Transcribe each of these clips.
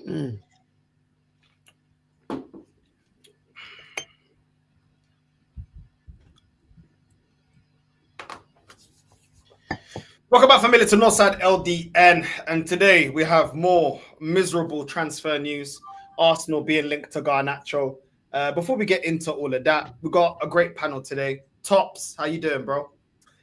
Welcome back, family, to Northside LDN. And today we have more miserable transfer news. Arsenal being linked to Garnacho. Before we get into all of that, we got a great panel today. Tops, how you doing, bro?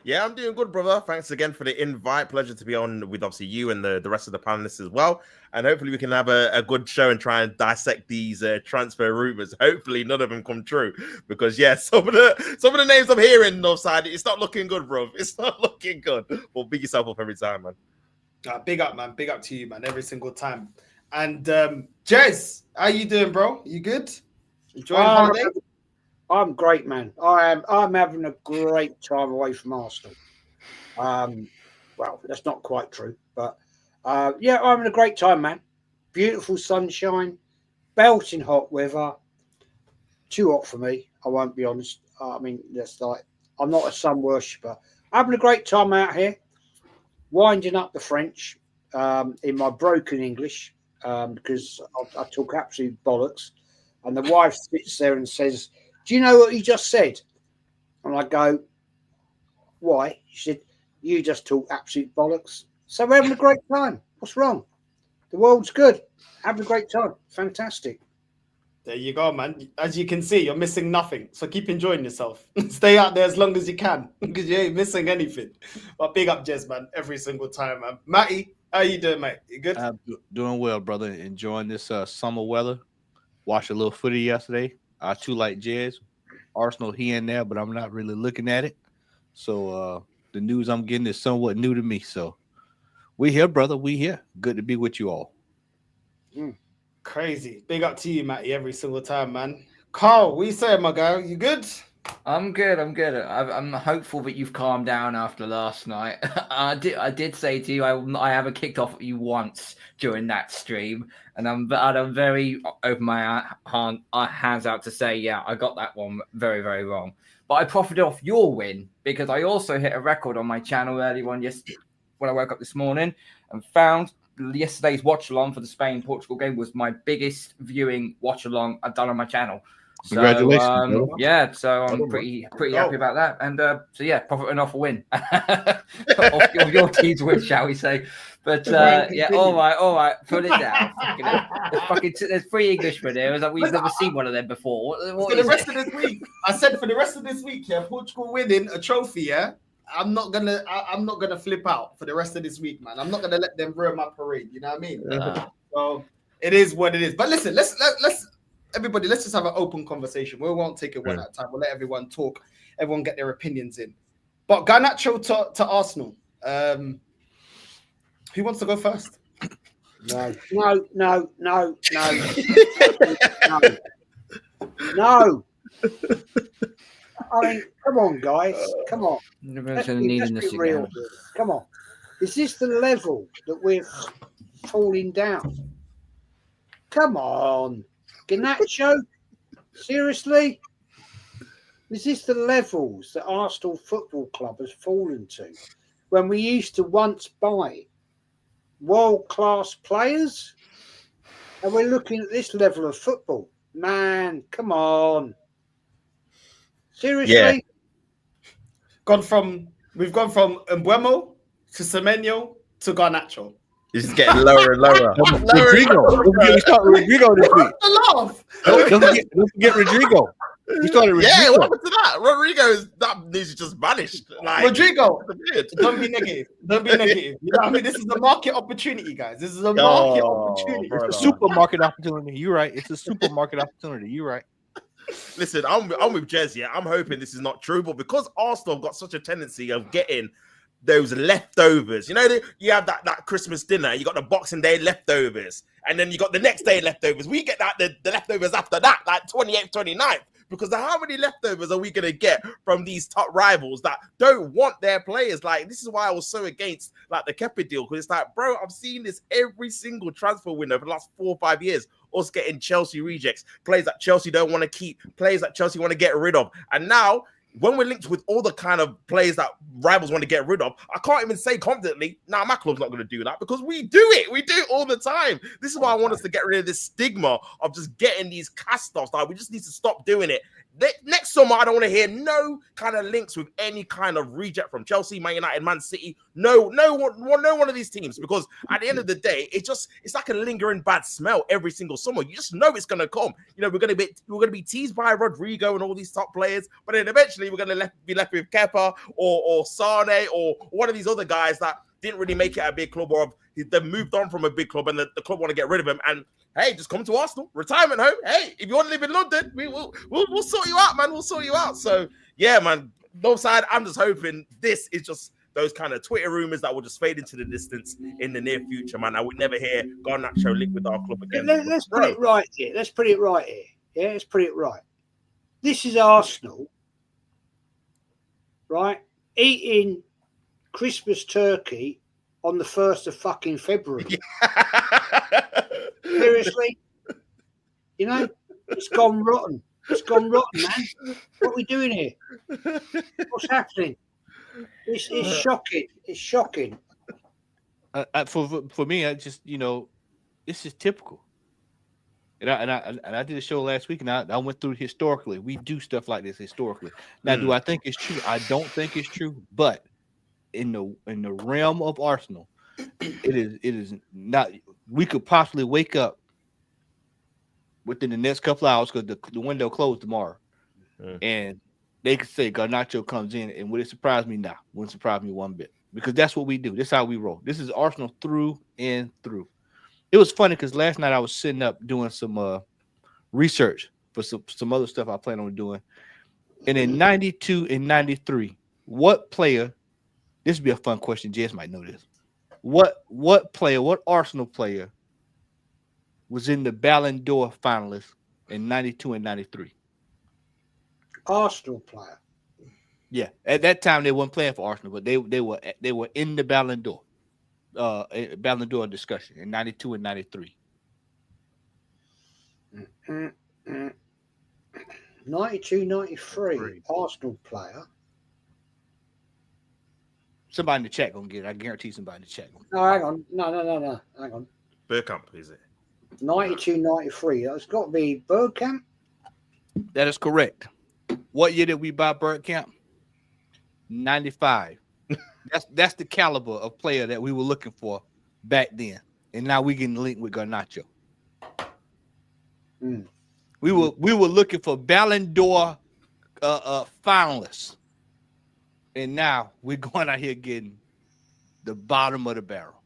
Yeah, I'm doing good, brother. Thanks again for the invite. Pleasure to be on with obviously you and the rest of the panelists as well. And hopefully we can have a good show and try and dissect these transfer rumors. Hopefully none of them come true, because yeah, some of the names I'm hearing Northside, it's not looking good, bro. It's not looking good. Well, big yourself up every time, man. Big up, man. Big up to you, man. Every single time. And Jez, how you doing, bro? You good? Enjoying holiday? I'm great, man. I'm having a great time away from Arsenal. Well, that's not quite true, but yeah, I'm having a great time, man. Beautiful sunshine, belting hot weather. Too hot for me, I won't be honest. I mean, that's like, I'm not a sun worshipper. Having a great time out here, winding up the French in my broken English because I talk absolute bollocks. And the wife sits there and says, "Do you know what you just said?" And I go, "Why?" She said, "You just talk absolute bollocks." So we're having a great time. What's wrong? The world's good. Having a great time. Fantastic. There you go, man. As you can see, you're missing nothing. So keep enjoying yourself. Stay out there as long as you can, because you ain't missing anything. But big up, Jez, man, every single time, man. Matty, how you doing, mate? You good? I'm doing well, brother. Enjoying this summer weather. Watched a little footy yesterday. Too like Jez. Arsenal here and there, but I'm not really looking at it. So the news I'm getting is somewhat new to me. So we here, brother. We here. Good to be with you all. Crazy. Big up to you, Matty, every single time, man. Carl, what you saying, my guy? You good? I'm good. I'm hopeful that you've calmed down after last night. I did say to you, I haven't kicked off at you once during that stream, and I'm very open my hands out to say, yeah, I got that one very, very wrong. But I profited off your win because I also hit a record on my channel earlier on yesterday when I woke up this morning and found yesterday's watch along for the Spain-Portugal game was my biggest viewing watch along I've done on my channel. So, congratulations. Yeah, so I'm pretty happy about that. And so yeah, profiting off a win. of your team's win, shall we say. But yeah, all right, put it down. There's 3 Englishmen here. Like, we've never seen one of them before. What for the rest of this week, I said for the rest of this week, yeah, Portugal winning a trophy, yeah. I'm not gonna flip out for the rest of this week, man. I'm not gonna let them ruin my parade. You know what I mean? So it is what it is. But listen, let's everybody, let's just have an open conversation. We won't take it one at a time. We'll let everyone talk, everyone get their opinions in. But Garnacho to Arsenal. Who wants to go first? No. No. I mean, come on, guys. Come on. Let's be real. Come on. Is this the level that we're falling down? Come on. Garnacho? Seriously? Is this the levels that Arsenal Football Club has fallen to when we used to once buy world-class players? And we're looking at this level of football. Man, come on. Seriously? Yeah. We've gone from Mbuemo to Semenyo to Garnacho. It's just getting lower and lower. Rodrigo. We start with Rodrigo this week. Laugh. Don't forget Rodrigo. We started Rodrigo. Yeah, what happened to that? That news is just vanished. Like, Rodrigo, don't be negative. Don't be negative. You know what I mean? This is a market opportunity, guys. This is a market opportunity. It's a supermarket opportunity. You're right. It's a supermarket opportunity. You're right. Listen, I'm with Jez. Yeah, I'm hoping this is not true, but because Arsenal have got such a tendency of getting those leftovers, you know, you have that Christmas dinner, you got the Boxing Day leftovers, and then you got the next day leftovers. We get that the leftovers after that, like 28th, 29th. Because how many leftovers are we going to get from these top rivals that don't want their players? Like, this is why I was so against like the Pepe deal. Because it's like, bro, I've seen this every single transfer window for the last 4 or 5 years. Us getting Chelsea rejects, players that Chelsea don't want to keep, players that Chelsea want to get rid of. And now when we're linked with all the kind of players that rivals want to get rid of, I can't even say confidently, nah, my club's not going to do that, because we do it. We do it all the time. This is why I want us to get rid of this stigma of just getting these cast-offs. Like, we just need to stop doing it. Next summer, I don't want to hear no kind of links with any kind of reject from Chelsea, Man United, Man City. No one of these teams, because at the end of the day, it's like a lingering bad smell every single summer. You just know it's going to come. You know, we're going to be teased by Rodrigo and all these top players, but then eventually we're going to be left with Kepa or Sane or one of these other guys that didn't really make it at a big club, or they've moved on from a big club and the club want to get rid of him. And hey, just come to Arsenal, retirement home. Hey, if you want to live in London, we'll sort you out, man. We'll sort you out. So yeah, man. No side. I'm just hoping this is just those kind of Twitter rumors that will just fade into the distance in the near future, man. I would never hear Garnacho linked with our club again. Let's put it right here. Yeah, let's put it right. This is Arsenal, right? Eating Christmas turkey on the 1st of fucking February. Seriously? You know, it's gone rotten. It's gone rotten, man. What are we doing here? What's happening? It's shocking. It's shocking. For me, I just, you know, this is typical. And I did a show last week, and I went through historically. We do stuff like this historically. Now, do I think it's true? I don't think it's true, but in the realm of Arsenal, it is not. We could possibly wake up within the next couple of hours, because the window closed tomorrow, and they could say Garnacho comes in, and would it surprise me? Nah, wouldn't surprise me one bit, because that's what we do. This is how we roll. This is Arsenal through and through. It was funny because last night I was sitting up doing some research for some other stuff I plan on doing, and in 92 and 93, what player? This would be a fun question. Jess might know this. What Arsenal player was in the Ballon d'Or finalists in 92 and 93? Arsenal player. Yeah, at that time they weren't playing for Arsenal, but they were in the Ballon d'Or discussion in 92 and 93. 92, 93, Arsenal player. Somebody in the chat gonna get it. I guarantee somebody in the chat. No, hang on. No. Hang on. Bergkamp, is it? 92, 93. It's got to be Bergkamp. That is correct. What year did we buy Bergkamp? 95. That's the caliber of player that we were looking for back then, and now we getting linked with Garnacho. We were looking for Ballon d'Or finalists, and now we're going out here getting the bottom of the barrel.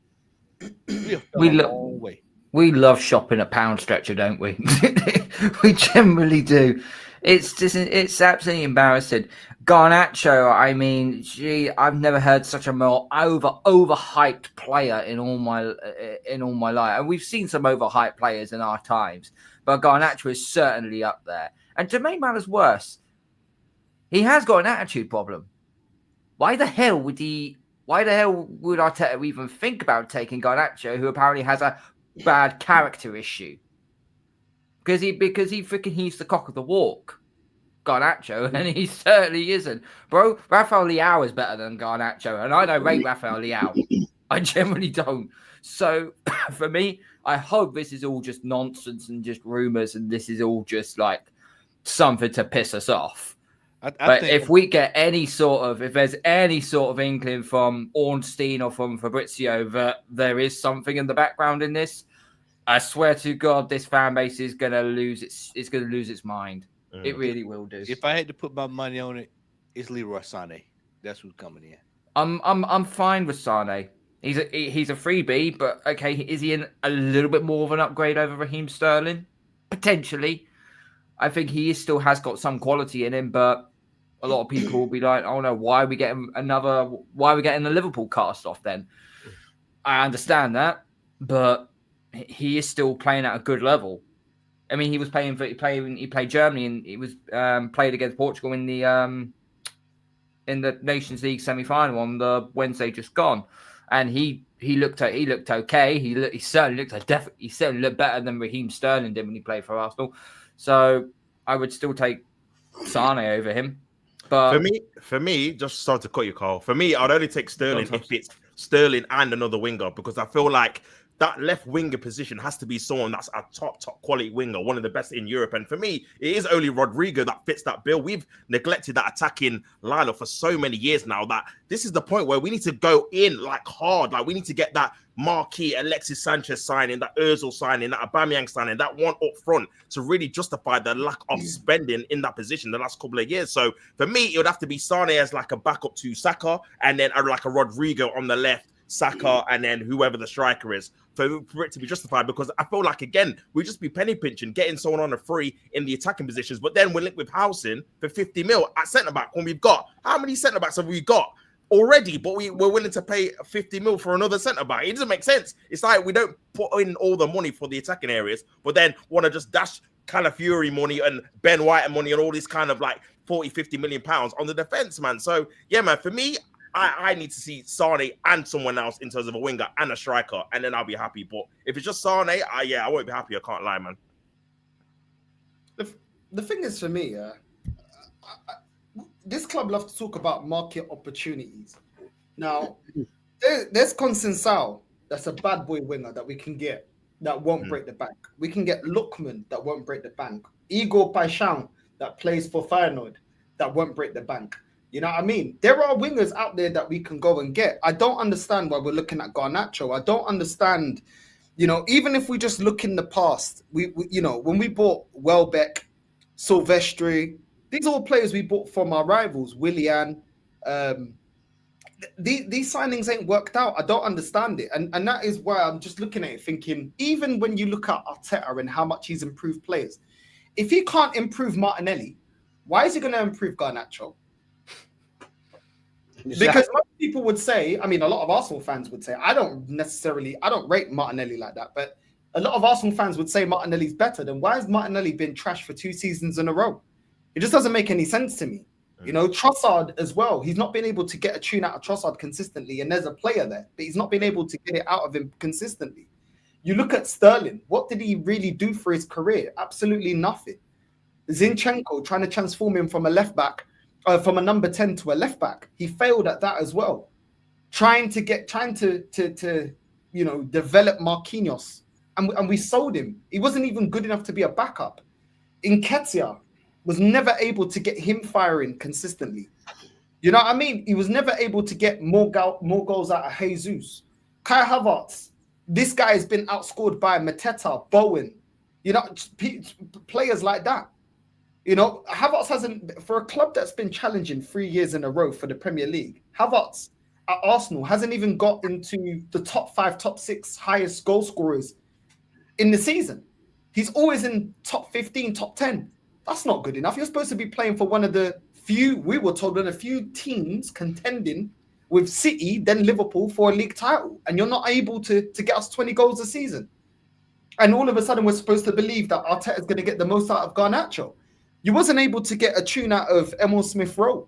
We love shopping at Pound Stretcher, don't we? We generally do. It's absolutely embarrassing. Garnacho, I mean, I've never heard such a more overhyped player in all my life. And we've seen some overhyped players in our times, but Garnacho is certainly up there. And to make matters worse, he has got an attitude problem. Why the hell would Arteta even think about taking Garnacho, who apparently has a bad character issue? Because he's the cock of the walk, Garnacho, and he certainly isn't. Bro, Rafael Leao is better than Garnacho, and I don't rate Rafael Leao. I generally don't. So, for me, I hope this is all just nonsense and just rumours, and this is all just like something to piss us off. But if there's any sort of inkling from Ornstein or from Fabrizio that there is something in the background in this, I swear to God, this fan base is gonna lose its mind. It really will do. If I had to put my money on it, it's Leroy Sané. That's who's coming in. I'm fine with Sané. He's a freebie, but okay, is he in a little bit more of an upgrade over Raheem Sterling? Potentially. I think he still has got some quality in him, but a lot of people will be like, "Oh no, why are we getting the Liverpool cast off then?" I understand that, but he is still playing at a good level. I mean, he played Germany, and he was played against Portugal in the Nations League semi-final on the Wednesday just gone, and he looked okay. He certainly looked better than Raheem Sterling did when he played for Arsenal. So I would still take Sane over him. But For me, just sorry to cut you, Carl. For me, I'd only take Sterling if it's Sterling and another winger, because I feel like that left winger position has to be someone that's a top quality winger, one of the best in Europe. And for me, it is only Rodrigo that fits that bill. We've neglected that attacking lineup for so many years now that this is the point where we need to go in like hard. Like we need to get that marquee Alexis Sanchez signing, that Ozil signing, that Aubameyang signing, that one up front to really justify the lack of spending in that position the last couple of years. So for me, it would have to be Sane as like a backup to Saka, and then like a Rodrigo on the left, Saka, and then whoever the striker is for it to be justified, because I feel like, again, we just be penny pinching, getting someone on a free in the attacking positions, but then we're linked with housing for 50 mil at centre-back when we've got, how many centre-backs have we got already, but we're willing to pay 50 mil for another centre-back? It doesn't make sense. It's like we don't put in all the money for the attacking areas, but then want to just dash Calafiori money and Ben White money and all this kind of like 40, 50 million pounds on the defence, man. So, yeah, man, for me, I need to see Sane and someone else in terms of a winger and a striker, and then I'll be happy. But if it's just Sane, I won't be happy. I can't lie, man. The thing is, for me, this club loves to talk about market opportunities. Now, there's Consensao, that's a bad boy winger that we can get that won't break the bank. We can get Lookman that won't break the bank. Igor Paixão that plays for Feyenoord that won't break the bank. You know what I mean? There are wingers out there that we can go and get. I don't understand why we're looking at Garnacho. I don't understand, even if we just look in the past, we when we bought Welbeck, Silvestri, these are all players we bought from our rivals, Willian. These signings ain't worked out. I don't understand it. And that is why I'm just looking at it thinking, even when you look at Arteta and how much he's improved players, if he can't improve Martinelli, why is he going to improve Garnacho? Because most people would say, a lot of Arsenal fans would say, I don't rate Martinelli like that, but a lot of Arsenal fans would say Martinelli's better. Then why has Martinelli been trashed for 2 seasons in a row? It just doesn't make any sense to me. Trossard as well. He's not been able to get a tune out of Trossard consistently, and there's a player there, but he's not been able to get it out of him consistently. You look at Sterling. What did he really do for his career? Absolutely nothing. Zinchenko trying to transform him from a left back, from a number 10 to a left back. He failed at that as well. Trying to develop Marquinhos, and we sold him. He wasn't even good enough to be a backup. Nketiah was never able to get him firing consistently. You know what I mean? He was never able to get more goals out of Jesus. Kai Havertz, this guy has been outscored by Mateta, Bowen, players like that. Havertz hasn't, for a club that's been challenging 3 years in a row for the Premier League, Havertz at Arsenal hasn't even got into the top 5, top 6 highest goal scorers in the season. He's always in top 15, top 10. That's not good enough. You're supposed to be playing for one of the few, we were told, one of the few teams contending with City, then Liverpool for a league title. And you're not able to get us 20 goals a season. And all of a sudden, we're supposed to believe that Arteta is going to get the most out of Garnacho. You wasn't able to get a tune out of Emil Smith-Rowe.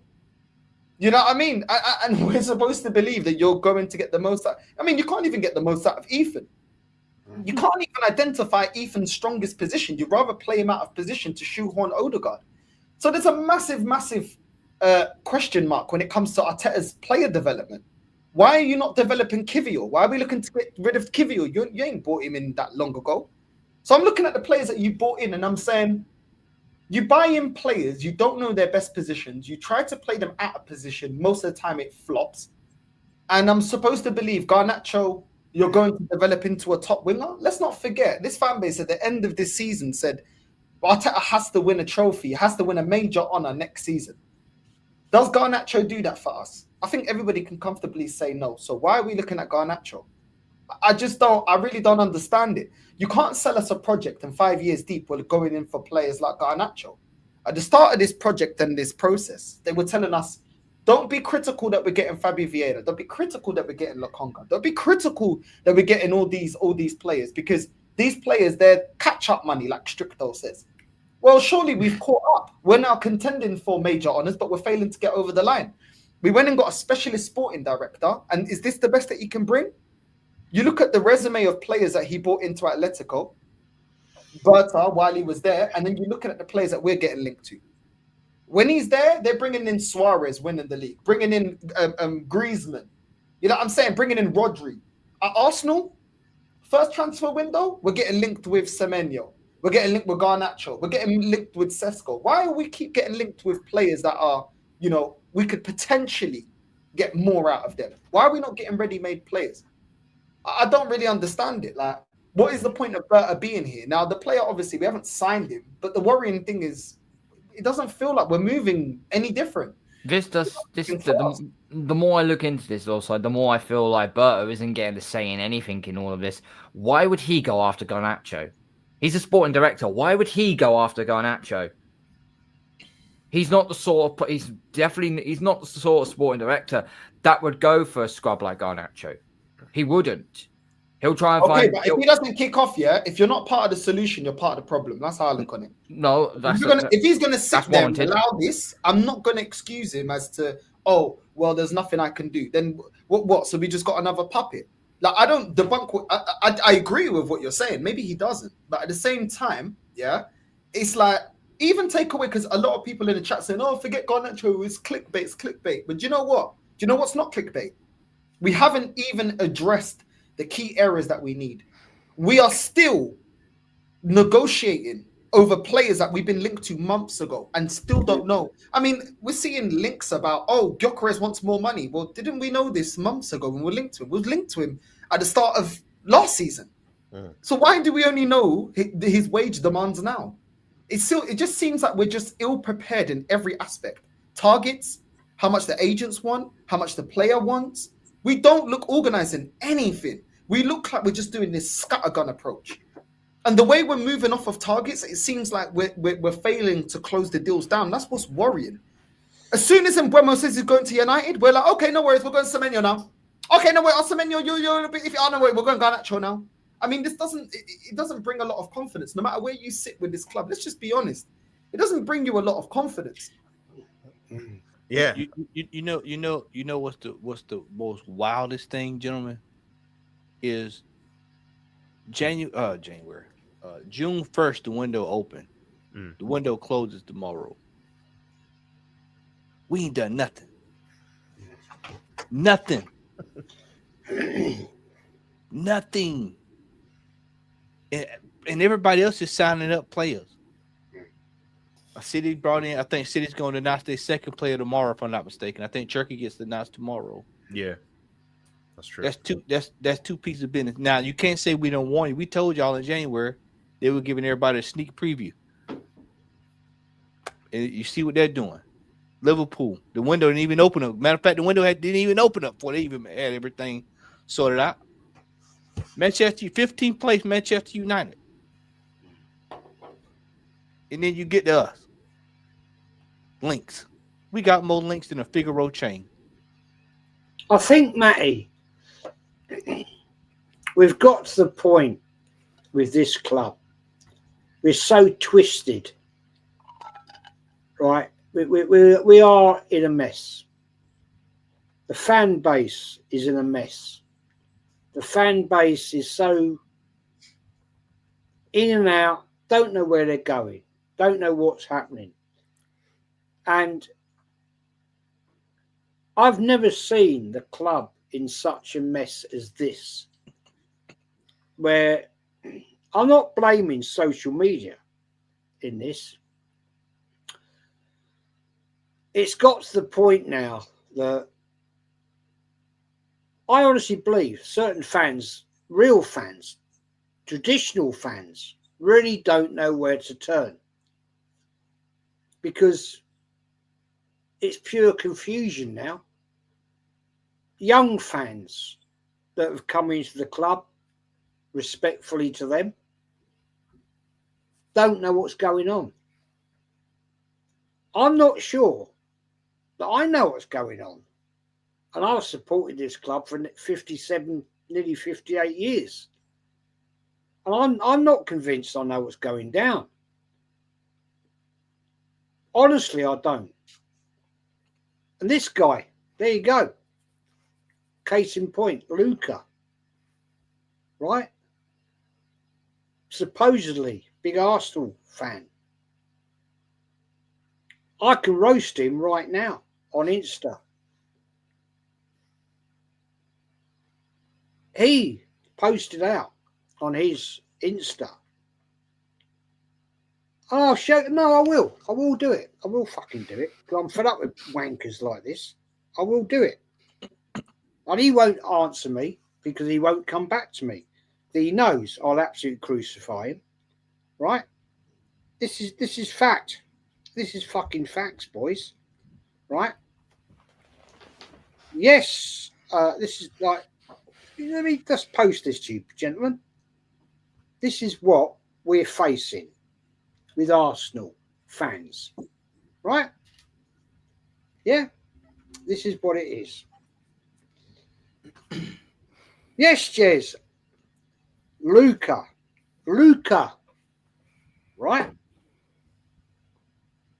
You know what I mean? And we're supposed to believe that you're going to get the most out. You can't even get the most out of Ethan. You can't even identify Ethan's strongest position. You'd rather play him out of position to shoehorn Odegaard. So there's a massive, massive question mark when it comes to Arteta's player development. Why are you not developing Kivior? Why are we looking to get rid of Kivior? You ain't bought him in that long ago. So I'm looking at the players that you bought in, and I'm saying, you buy in players, you don't know their best positions. You try to play them out of position. Most of the time it flops. And I'm supposed to believe Garnacho, you're going to develop into a top winger. Let's not forget, this fan base at the end of this season said, Arteta has to win a trophy, has to win a major honour next season. Does Garnacho do that for us? I think everybody can comfortably say no. So why are we looking at Garnacho? I really don't understand it. You can't sell us a project and 5 years deep we're going in for players like Garnacho. At the start of this project and this process, they were telling us, don't be critical that we're getting Fabio Vieira. Don't be critical that we're getting Lokonga. Don't be critical that we're getting all these players, because these players, they're catch-up money, like Stricto says. Well, surely we've caught up. We're now contending for major honours, but we're failing to get over the line. We went and got a specialist sporting director, and is this the best that he can bring? You look at the resume of players that he brought into Atletico, Berta, while he was there, and then you look at the players that we're getting linked to. When he's there, they're bringing in Suarez winning the league, bringing in Griezmann. You know what I'm saying? Bringing in Rodri. At Arsenal, first transfer window, we're getting linked with Semenyo. We're getting linked with Garnacho. We're getting linked with Sesko. Why are we keep getting linked with players that are, you know, we could potentially get more out of them? Why are we not getting ready-made players? I don't really understand it. Like, what is the point of Berta being here? Now, the player, obviously, we haven't signed him, but the worrying thing is it doesn't feel like we're moving any different. The more I look into this also, the more I feel like Berto isn't getting the say in anything in all of this. Why would he go after Garnacho? He's a sporting director. Why would he go after Garnacho? He's not the sort of he's not the sort of sporting director that would go for a scrub like Garnacho. He wouldn't. He'll try and find. But if he doesn't kick off, if you're not part of the solution, you're part of the problem. That's how I look on it. No, if he's gonna sit there and allow this, I'm not gonna excuse him as to, oh, well, there's nothing I can do. Then what? So we just got another puppet. Like, I don't debunk. I agree with what you're saying. Maybe he doesn't, but at the same time, it's like, even take away, because a lot of people in the chat saying, oh, forget Garnacho, it's clickbait. But do you know what? Do you know what's not clickbait? We haven't even addressed the key areas that we need. We are still negotiating over players that we've been linked to months ago and still don't know. I mean, we're seeing links about, oh, Gyökeres wants more money. Well, didn't we know this months ago when we were linked to him? We were linked to him at the start of last season. So why do we only know his wage demands now? It just seems like we're just ill-prepared in every aspect. Targets, how much the agents want, how much the player wants. We don't look organized in anything. We look like we're just doing this scattergun approach. And the way we're moving off of targets, it seems like we're failing to close the deals down. That's what's worrying. As soon as Mbeumo says he's going to United, we're like, okay, no worries, we're going Semenyo now. Okay, no wait, Semenyo, you're a bit. No wait, we're going Garnacho now. I mean, this doesn't bring a lot of confidence. No matter where you sit with this club, let's just be honest. It doesn't bring you a lot of confidence. Yeah. You know what's the most wildest thing, gentlemen, is January. June 1st, the window open. The window closes tomorrow. We ain't done nothing. Nothing. Nothing. And everybody else is signing up players. City brought in, I think City's going to announce their second player tomorrow, if I'm not mistaken. I think Turkey gets announced tomorrow. Yeah. That's true. That's two pieces of business. Now, you can't say we don't want you. We told y'all in January they were giving everybody a sneak preview. And you see what they're doing. Liverpool, the window didn't even open up. Matter of fact, the window didn't even open up before they even had everything sorted out. Manchester, 15th place, Manchester United. And then you get to us. Links. We got more links than a Figaro chain. I think, Matty, we've got to the point with this club. We're so twisted, right? We are in a mess. The fan base is in a mess. The fan base is so in and out, don't know where they're going, don't know what's happening. And I've never seen the club in such a mess as this, where I'm not blaming social media in this. It's got to the point now that I honestly believe certain fans, real fans, traditional fans, really don't know where to turn, because it's pure confusion now. Young fans that have come into the club, respectfully to them, don't know what's going on. I'm not sure that I know what's going on. And I've supported this club for 57, nearly 58 years. And I'm not convinced I know what's going down. Honestly, I don't. And this guy, there you go. Case in point, Luca. Right? Supposedly, big Arsenal fan. I can roast him right now on Insta. He posted out on his Insta. Oh, no, I will. I will do it. I will fucking do it. Because I'm fed up with wankers like this. I will do it. And he won't answer me because he won't come back to me. He knows I'll absolutely crucify him. Right? This is fact. This is fucking facts, boys. Right? Yes. This is like, let me just post this to you, gentlemen. This is what we're facing with Arsenal fans. Right? Yeah? This is what it is. Yes, Jez. Luca. Right?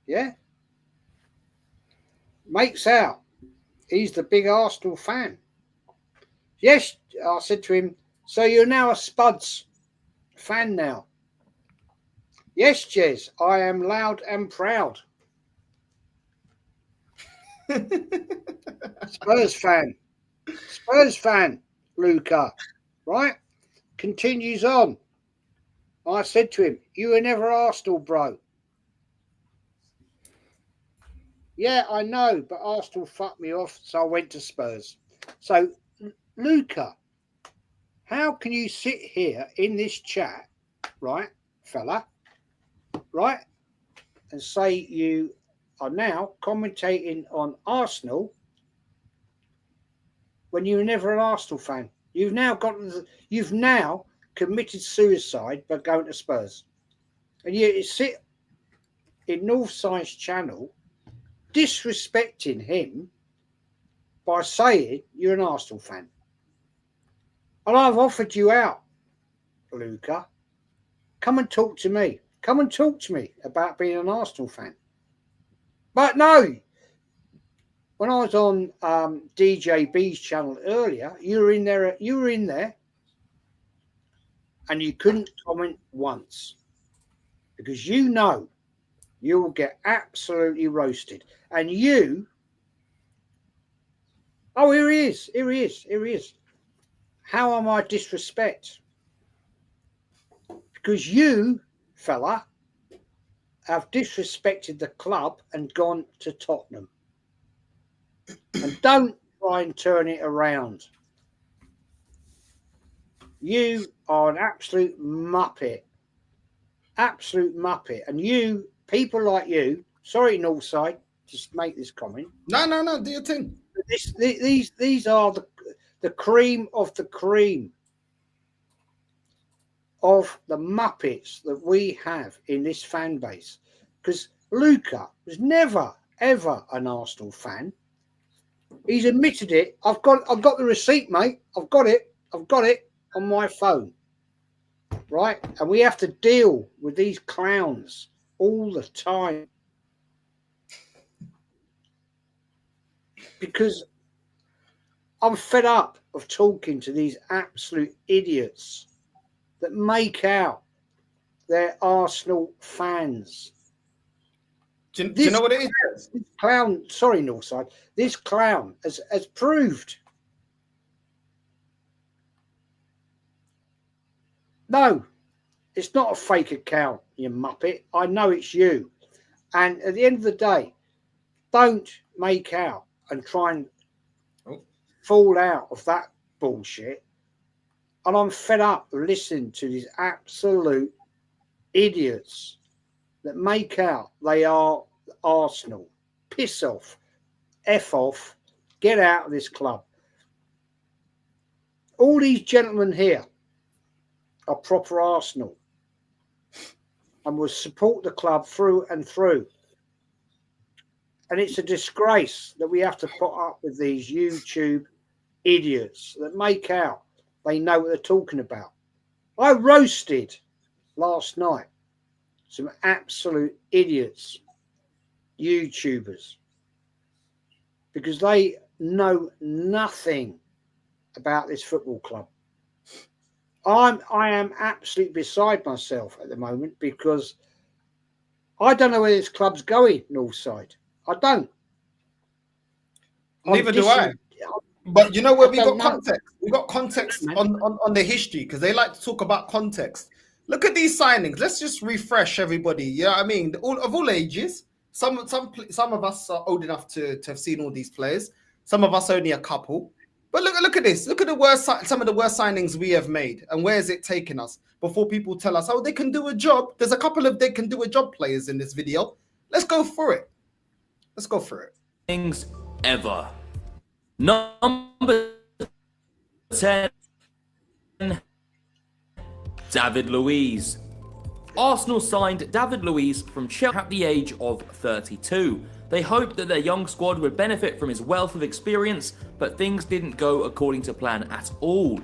Yeah? Makes out. He's the big Arsenal fan. Yes, I said to him, so you're now a Spuds fan now. Yes, Jez, I am loud and proud. Spurs fan, Luca, right? Continues on. I said to him, you were never Arsenal, bro. Yeah, I know, but Arsenal fucked me off, so I went to Spurs. So, Luca, how can you sit here in this chat, right, fella, right, and say you are now commentating on Arsenal when you were never an Arsenal fan? You've now committed suicide by going to Spurs, and you sit in Northside's channel disrespecting him by saying you're an Arsenal fan. And I've offered you out, Luca. Come and talk to me. Come and talk to me about being an Arsenal fan. But no, when I was on DJ B's channel earlier, you were in there, and you couldn't comment once because you know you will get absolutely roasted. And you, oh, here he is. How am I disrespect? Because you, fella, have disrespected the club and gone to Tottenham. And don't try and turn it around. You are an absolute muppet. Absolute muppet. And you, people like you, sorry, Northside, just make this comment. No, do your thing. These are the cream of the cream of the muppets that we have in this fan base. Because Luca was never, ever an Arsenal fan. He's admitted it. I've got the receipt, mate. I've got it on my phone. Right? And we have to deal with these clowns all the time. Because I'm fed up of talking to these absolute idiots that make out they're Arsenal fans. Do you know what it is? This clown, sorry, Northside, this clown has proved. No, it's not a fake account, you muppet. I know it's you. And at the end of the day, don't make out and try and fall out of that bullshit. And I'm fed up of listening to these absolute idiots that make out they are Arsenal. Piss off. F off. Get out of this club. All these gentlemen here are proper Arsenal and will support the club through and through. And it's a disgrace that we have to put up with these YouTube idiots that make out they know what they're talking about. I roasted last night some absolute idiots, YouTubers, because they know nothing about this football club. I am absolutely beside myself at the moment because I don't know where this club's going, Northside. I don't. Neither do I. But you know where we got context? We got context on the history because they like to talk about context. Look at these signings. Let's just refresh everybody. You know what I mean? All ages. Some of us are old enough to have seen all these players. Some of us only a couple. But look at this. Look at some of the worst signings we have made, and where is it taking us? Before people tell us, oh, they can do a job. There's a couple of they can do a job players in this video. Let's go for it. Let's go for it. Things ever. Number 10, David Luiz. Arsenal signed David Luiz from Chelsea at the age of 32. They hoped that their young squad would benefit from his wealth of experience, but things didn't go according to plan at all.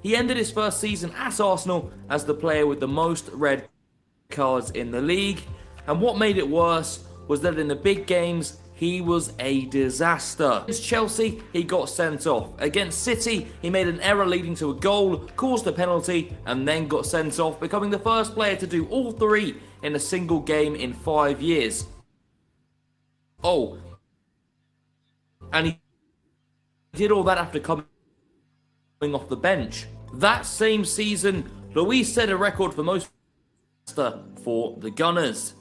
He ended his first season at Arsenal as the player with the most red cards in the league, and what made it worse was that in the big games, he was a disaster. Against Chelsea, he got sent off. Against City, he made an error leading to a goal, caused a penalty, and then got sent off, becoming the first player to do all three in a single game in 5 years. Oh, and he did all that after coming off the bench. That same season, Luiz set a record for most for the Gunners.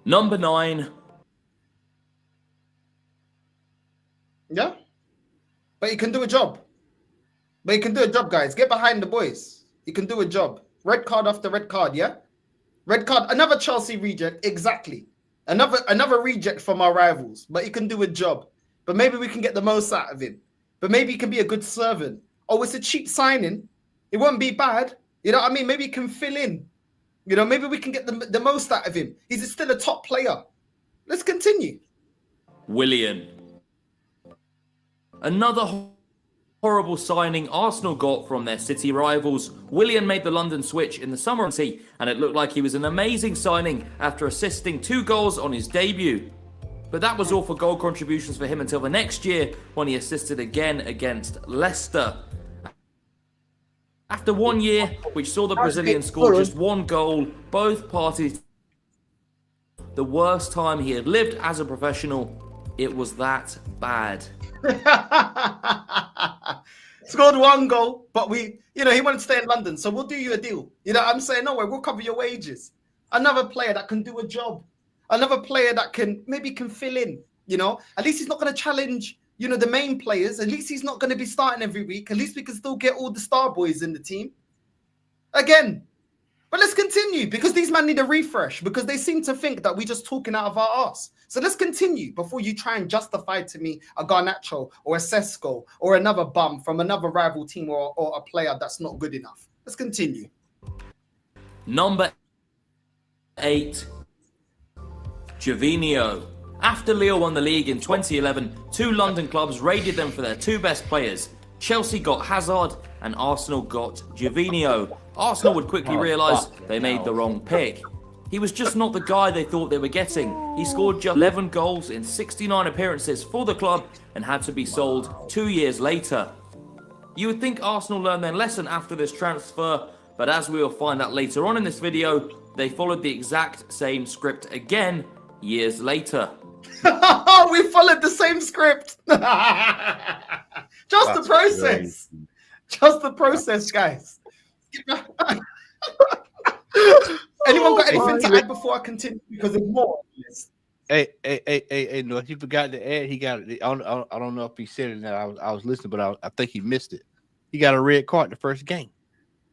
Number 9. Yeah, but he can do a job. Guys. Get behind the boys. He can do a job. Red card after red card, yeah? Red card, another Chelsea reject, exactly. Another reject from our rivals, but he can do a job. But maybe we can get the most out of him. But maybe he can be a good servant. Oh, it's a cheap signing. It won't be bad. You know what I mean? Maybe he can fill in. You know, maybe we can get the most out of him. He's still a top player. Let's continue. Willian. Another horrible signing Arsenal got from their City rivals. Willian made the London switch in the summer, and it looked like he was an amazing signing after assisting 2 goals on his debut. But that was all for goal contributions for him until the next year when he assisted again against Leicester. After 1 year, which saw the Brazilian score just 1 goal, both parties, the worst time he had lived as a professional, it was that bad. Scored 1 goal, but he wanted to stay in London, so we'll do you a deal. You know what I'm saying? No way, we'll cover your wages. Another player that can do a job. Another player that can fill in, you know. At least he's not going to challenge, the main players. At least he's not going to be starting every week. At least we can still get all the star boys in the team. Again. But let's continue because these men need a refresh because they seem to think that we're just talking out of our arse. So let's continue before you try and justify to me a Garnacho or a Sesko or another bum from another rival team or a player that's not good enough. Let's continue. Number 8, Jinho. After Lille won the league in 2011, 2 London clubs raided them for their 2 best players. Chelsea got Hazard and Arsenal got Jinho. Arsenal would quickly realise they made the wrong pick. He was just not the guy they thought they were getting. He scored just 11 goals in 69 appearances for the club and had to be sold 2 years later. You would think Arsenal learned their lesson after this transfer, but as we will find out later on in this video, they followed the exact same script again years later. We followed the same script. Just the process. Crazy. Just the process, guys. Anyone got anything to add before I continue? Because there's more. Hey, no, he forgot to add. He got it. I don't know if he said it now. I was listening, but I think he missed it. He got a red card the first game.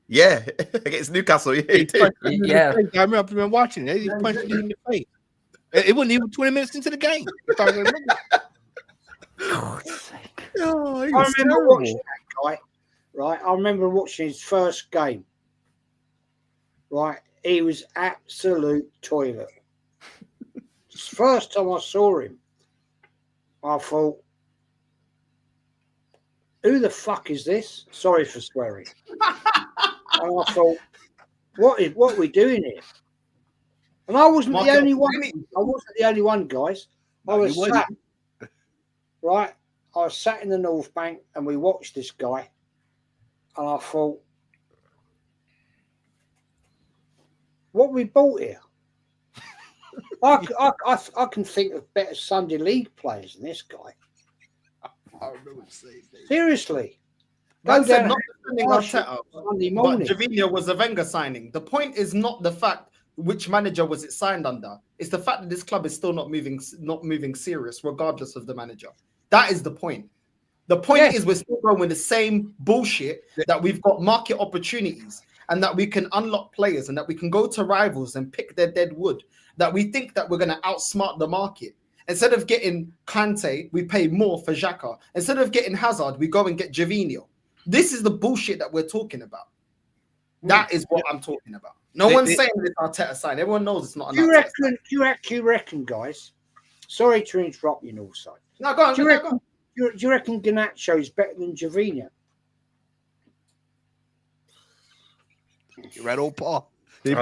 Yeah, against Newcastle. Yeah, he did. Yeah. I remember watching it. He punched him in the face. It wasn't even 20 minutes into the game. I remember watching that guy. Right, I remember watching his first game. Right, he was absolute toilet. First time I saw him, I thought, who the fuck is this? Sorry for swearing. And I thought, what are we doing here? And I wasn't the only one. I wasn't the only one, guys. I was sat, right? I was sat in the North Bank and we watched this guy. And I thought, what we bought here? I can think of better Sunday League players than this guy. I don't know what to say. Seriously. Man Go said down not defending Arteta, Sunday but morning. Javinho was a Wenger signing. The point is not the fact which manager was it signed under. It's the fact that this club is still not moving serious, regardless of the manager. That is the point. The point is we're still going with the same bullshit that we've got market opportunities and that we can unlock players and that we can go to rivals and pick their dead wood. That we think that we're going to outsmart the market. Instead of getting Kante, we pay more for Xhaka. Instead of getting Hazard, we go and get Javinho. This is the bullshit that we're talking about. That is what I'm talking about. No one's saying it's Arteta sign. Everyone knows it's not. Do you reckon, guys? Sorry to interrupt you, also. No, go on. Do you reckon Garnacho is better than Javinho? You're right, old Paul. These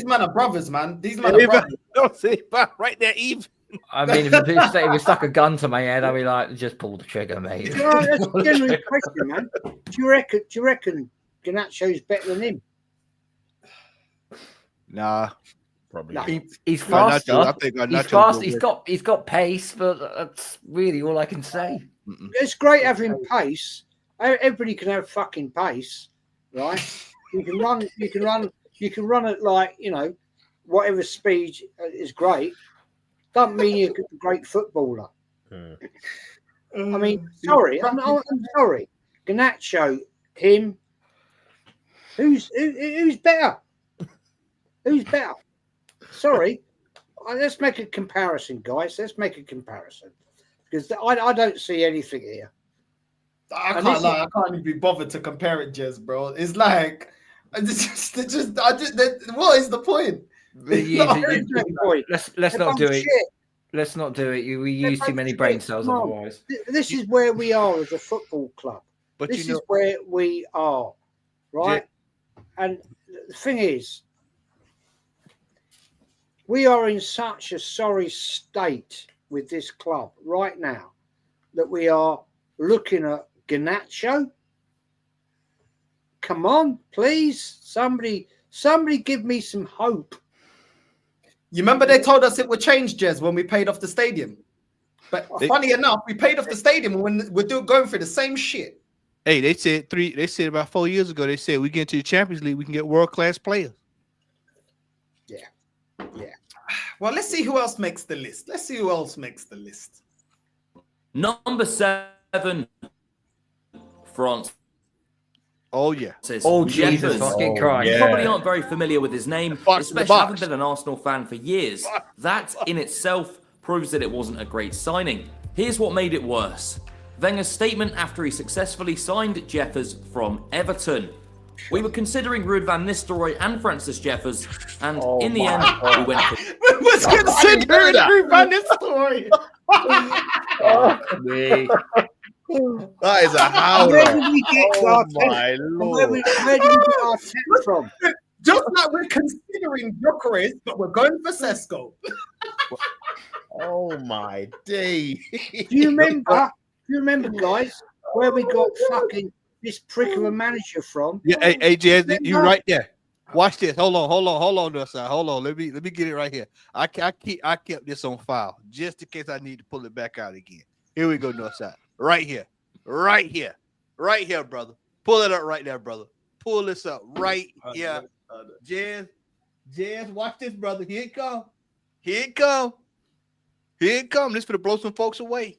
men are brothers, man. These men are brothers. Don't say right there, Eve. I mean, if you stuck a gun to my head, I'd be like, just pull the trigger, mate. That's a genuine question, man. Do you reckon Garnacho is better than him? Nah, probably. No. He's faster. I think He's fast. He's got pace, but that's really all I can say. It's great having pace. Everybody can have fucking pace, right? You can run. You can run at, like, you know, whatever speed is great. Doesn't mean you're a great footballer. I mean, sorry, I'm sorry. Garnacho, him. Who's better? Who's better? Sorry. Let's make a comparison, guys. Let's make a comparison. Because I don't see anything here. I can't lie. I can't even be bothered to compare it, Jez, bro. It's like, what is the point? Let's not do it. Let's not do it. We use too many brain cells otherwise. This is where we are as a football club. But this is where we are, right? And the thing is, we are in such a sorry state with this club right now that we are looking at Garnacho. Come on, please. Somebody give me some hope. You remember they told us it would change, Jez, when we paid off the stadium. But funny enough, we paid off the stadium when we're going through the same shit. Hey, they said about 4 years ago, they said we get into the Champions League, we can get world-class players. Yeah. Well, let's see who else makes the list. Number 7, France. Oh, yeah. Oh, Jesus fucking Christ. You probably aren't very familiar with his name, especially having been an Arsenal fan for years. That in itself proves that it wasn't a great signing. Here's what made it worse. Wenger's statement after he successfully signed Jeffers from Everton. We were considering Ruud van Nistelrooy and Francis Jeffers, and in the end, we went for... We was considering Ruud van Nistelrooy. That is a howler. Where did we get Oh my lord. Where did we get our tent from? Just like we're considering Gyökeres, but we're going for Sesko. Oh my day. Do you remember, guys, where we got fucking this prick of a manager from? Yeah, hey, Jez, you right there. Watch this. Hold on, no side. Hold on. Let me get it right here. I kept this on file just in case I need to pull it back out again. Here we go, north side. Right here, brother. Pull it up right there, brother. Pull this up right here. Jez, watch this, brother. Here it come. This for to blow some folks away.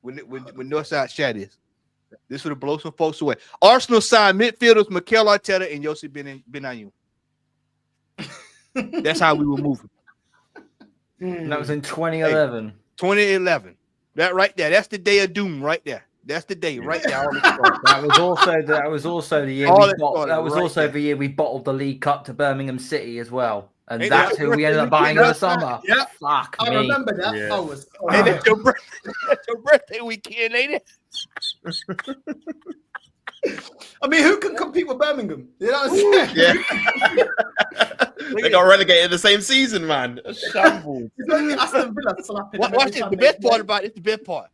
When Northside chat is. This for to blow some folks away. Arsenal signed midfielders Mikel Arteta and Yossi Benayoun. That's how we were moving. And that was in 2011. 2011. That right there. That's the day of doom right there. That's the day right there. That was also the year the year we bottled the League Cup to Birmingham City as well. And that's who we ended up buying in the summer. Yeah. Fuck I me. remember that. Yeah. Hey, that's your birthday weekend, ain't it? I mean, who can compete with Birmingham? You know what I'm saying? Yeah. They got relegated the same season, man. A shambles. Watch this. The best part about it, the best part.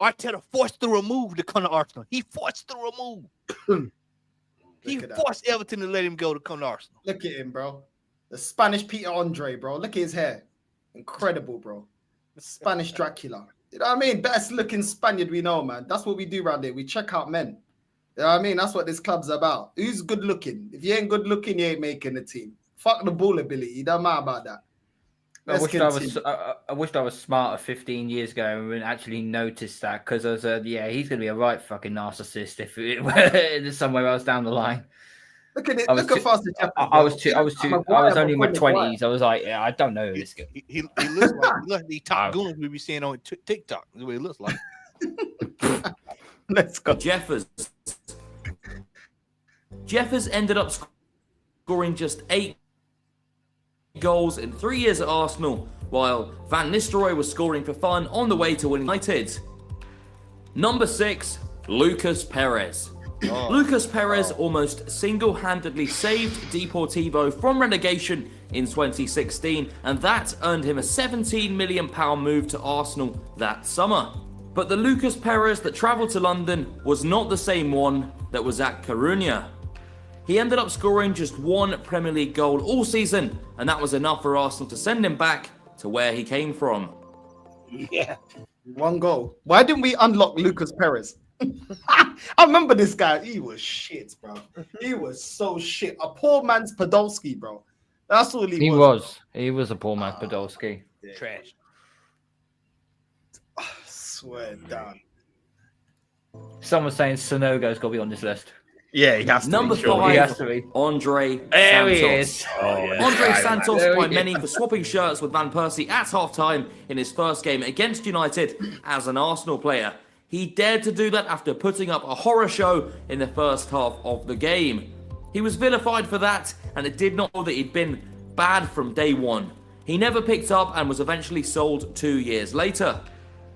Arteta forced to remove the Connor Arsenal. He forced to remove. He Look at that. forced Everton to let him go to come to Arsenal. Look at him, bro. The Spanish Peter Andre, bro. Look at his hair. Incredible, bro. The Spanish Dracula. You know what I mean? Best looking Spaniard we know, man. That's what we do around here. We check out men. You know what I mean? That's what this club's about. Who's good looking? If you ain't good looking, you ain't making the team. Fuck the ball ability. You don't matter about that. I wished I was smarter 15 years ago and actually noticed that, because I was he's gonna be a right fucking narcissist if it somewhere else down the line. Look at it. Look how fast the I was only in my 20s. I was like, yeah, I don't know this guy. He looks like the top goons we be seeing on TikTok. That's what he looks like. Let's go. Jeffers ended up scoring just 8 goals in 3 years at Arsenal, while Van Nistelrooy was scoring for fun on the way to winning United. Number 6, Lucas Perez. Lucas Perez almost single-handedly saved Deportivo from relegation in 2016, and that earned him a £17 million move to Arsenal that summer. But the Lucas Perez that travelled to London was not the same one that was at Coruña. He ended up scoring just 1 Premier League goal all season, and that was enough for Arsenal to send him back to where he came from. Yeah. 1 goal. Why didn't we unlock Lucas Perez? I remember this guy. He was shit, bro. He was so shit. A poor man's Podolski, bro. That's all he was. He was a poor man's Podolski. Yeah. Trash. I swear down. Someone's saying Sonogo's got to be on this list. Yeah, he has to. Number be, surely. 5, He has to be. Andre There he Santos. is. Andre Santos There he by is. many for swapping shirts with Van Persie at half-time in his first game against United as an Arsenal player. He dared to do that after putting up a horror show in the first half of the game. He was vilified for that, and it did not know that he'd been bad from day one. He never picked up and was eventually sold 2 years later.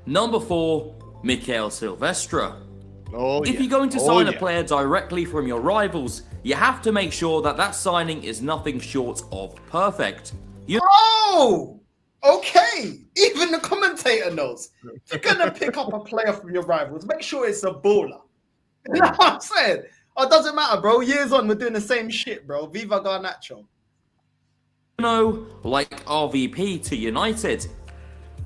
Number 4, Mikel Silvestre. If you're going to sign a player directly from your rivals, you have to make sure that that signing is nothing short of perfect. Oh, okay. Even the commentator knows. If you're gonna pick up a player from your rivals, make sure it's a baller. You know what I'm saying? Oh, it doesn't matter, bro. Years on, we're doing the same shit, bro. Viva Garnacho. Like RVP to United.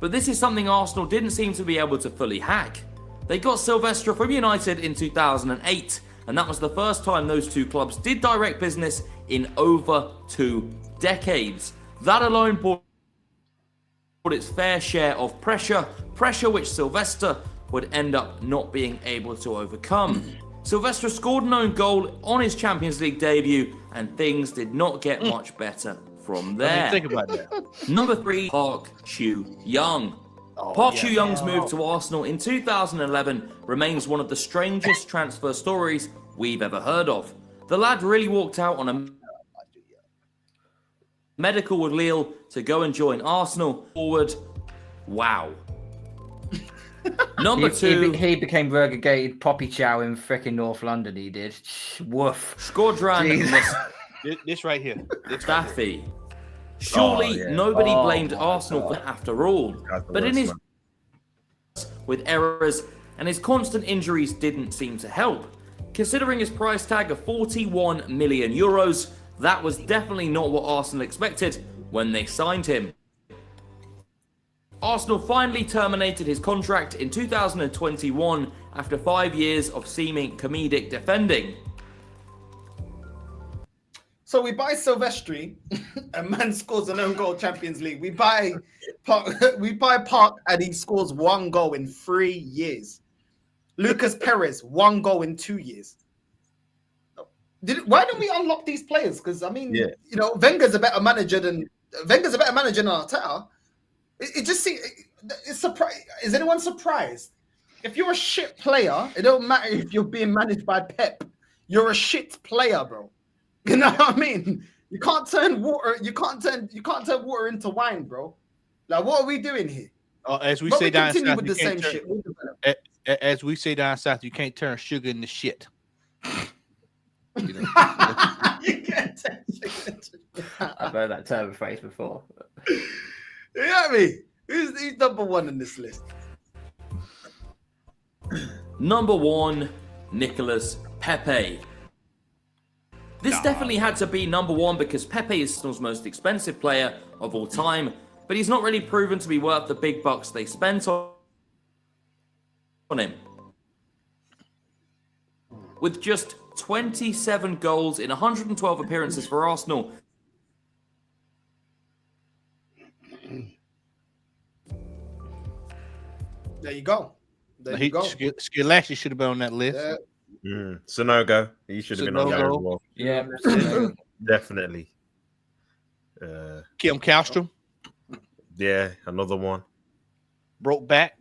But this is something Arsenal didn't seem to be able to fully hack. They got Silvestre from United in 2008, and that was the first time those two clubs did direct business in over 2 decades. That alone brought its fair share of pressure which Silvestre would end up not being able to overcome. Silvestre scored an own goal on his Champions League debut, and things did not get much better from there. Think about that. Number 3, Park Chu Young. Chu Young's move to Arsenal in 2011 remains one of the strangest transfer stories we've ever heard of. The lad really walked out on a medical with Lille to go and join Arsenal. Forward, wow. Number 2, He became relegated Poppy Chow in freaking North London. He did. Woof. Squadron This right here. Mustafi. Surely nobody blamed Arsenal for that after all. But in his with errors and his constant injuries didn't seem to help. Considering his price tag of 41 million euros, that was definitely not what Arsenal expected when they signed him. Arsenal finally terminated his contract in 2021 after 5 years of seeming comedic defending. So we buy Silvestre, a man scores an own goal Champions League. We buy Park, and he scores 1 goal in 3 years. Lucas Perez, 1 goal in 2 years. Why don't we unlock these players? Because I mean, you know, Wenger's a better manager than Arteta. It just seems it's surprising. Is anyone surprised? If you're a shit player, it don't matter if you're being managed by Pep. You're a shit player, bro. You know what I mean? You can't turn water. You can't turn water into wine, bro. Like, what are we doing here? As we But say we down continue south, with you the can't same turn- shit. As we say down south, you can't turn sugar into shit. You know? You can't turn shit into I've heard that term phrase before. You know what I mean? Who's number 1 in this list? Number 1, Nicolas Pepe. This definitely had to be number one because Pepe is Arsenal's most expensive player of all time, but he's not really proven to be worth the big bucks they spent on him. With just 27 goals in 112 appearances for Arsenal, there you go. There you go. Skillashy should have been on that list. Sonogo, he should have been on there as well. Yeah, Definitely. Kim Castro Yeah, another one. broke back.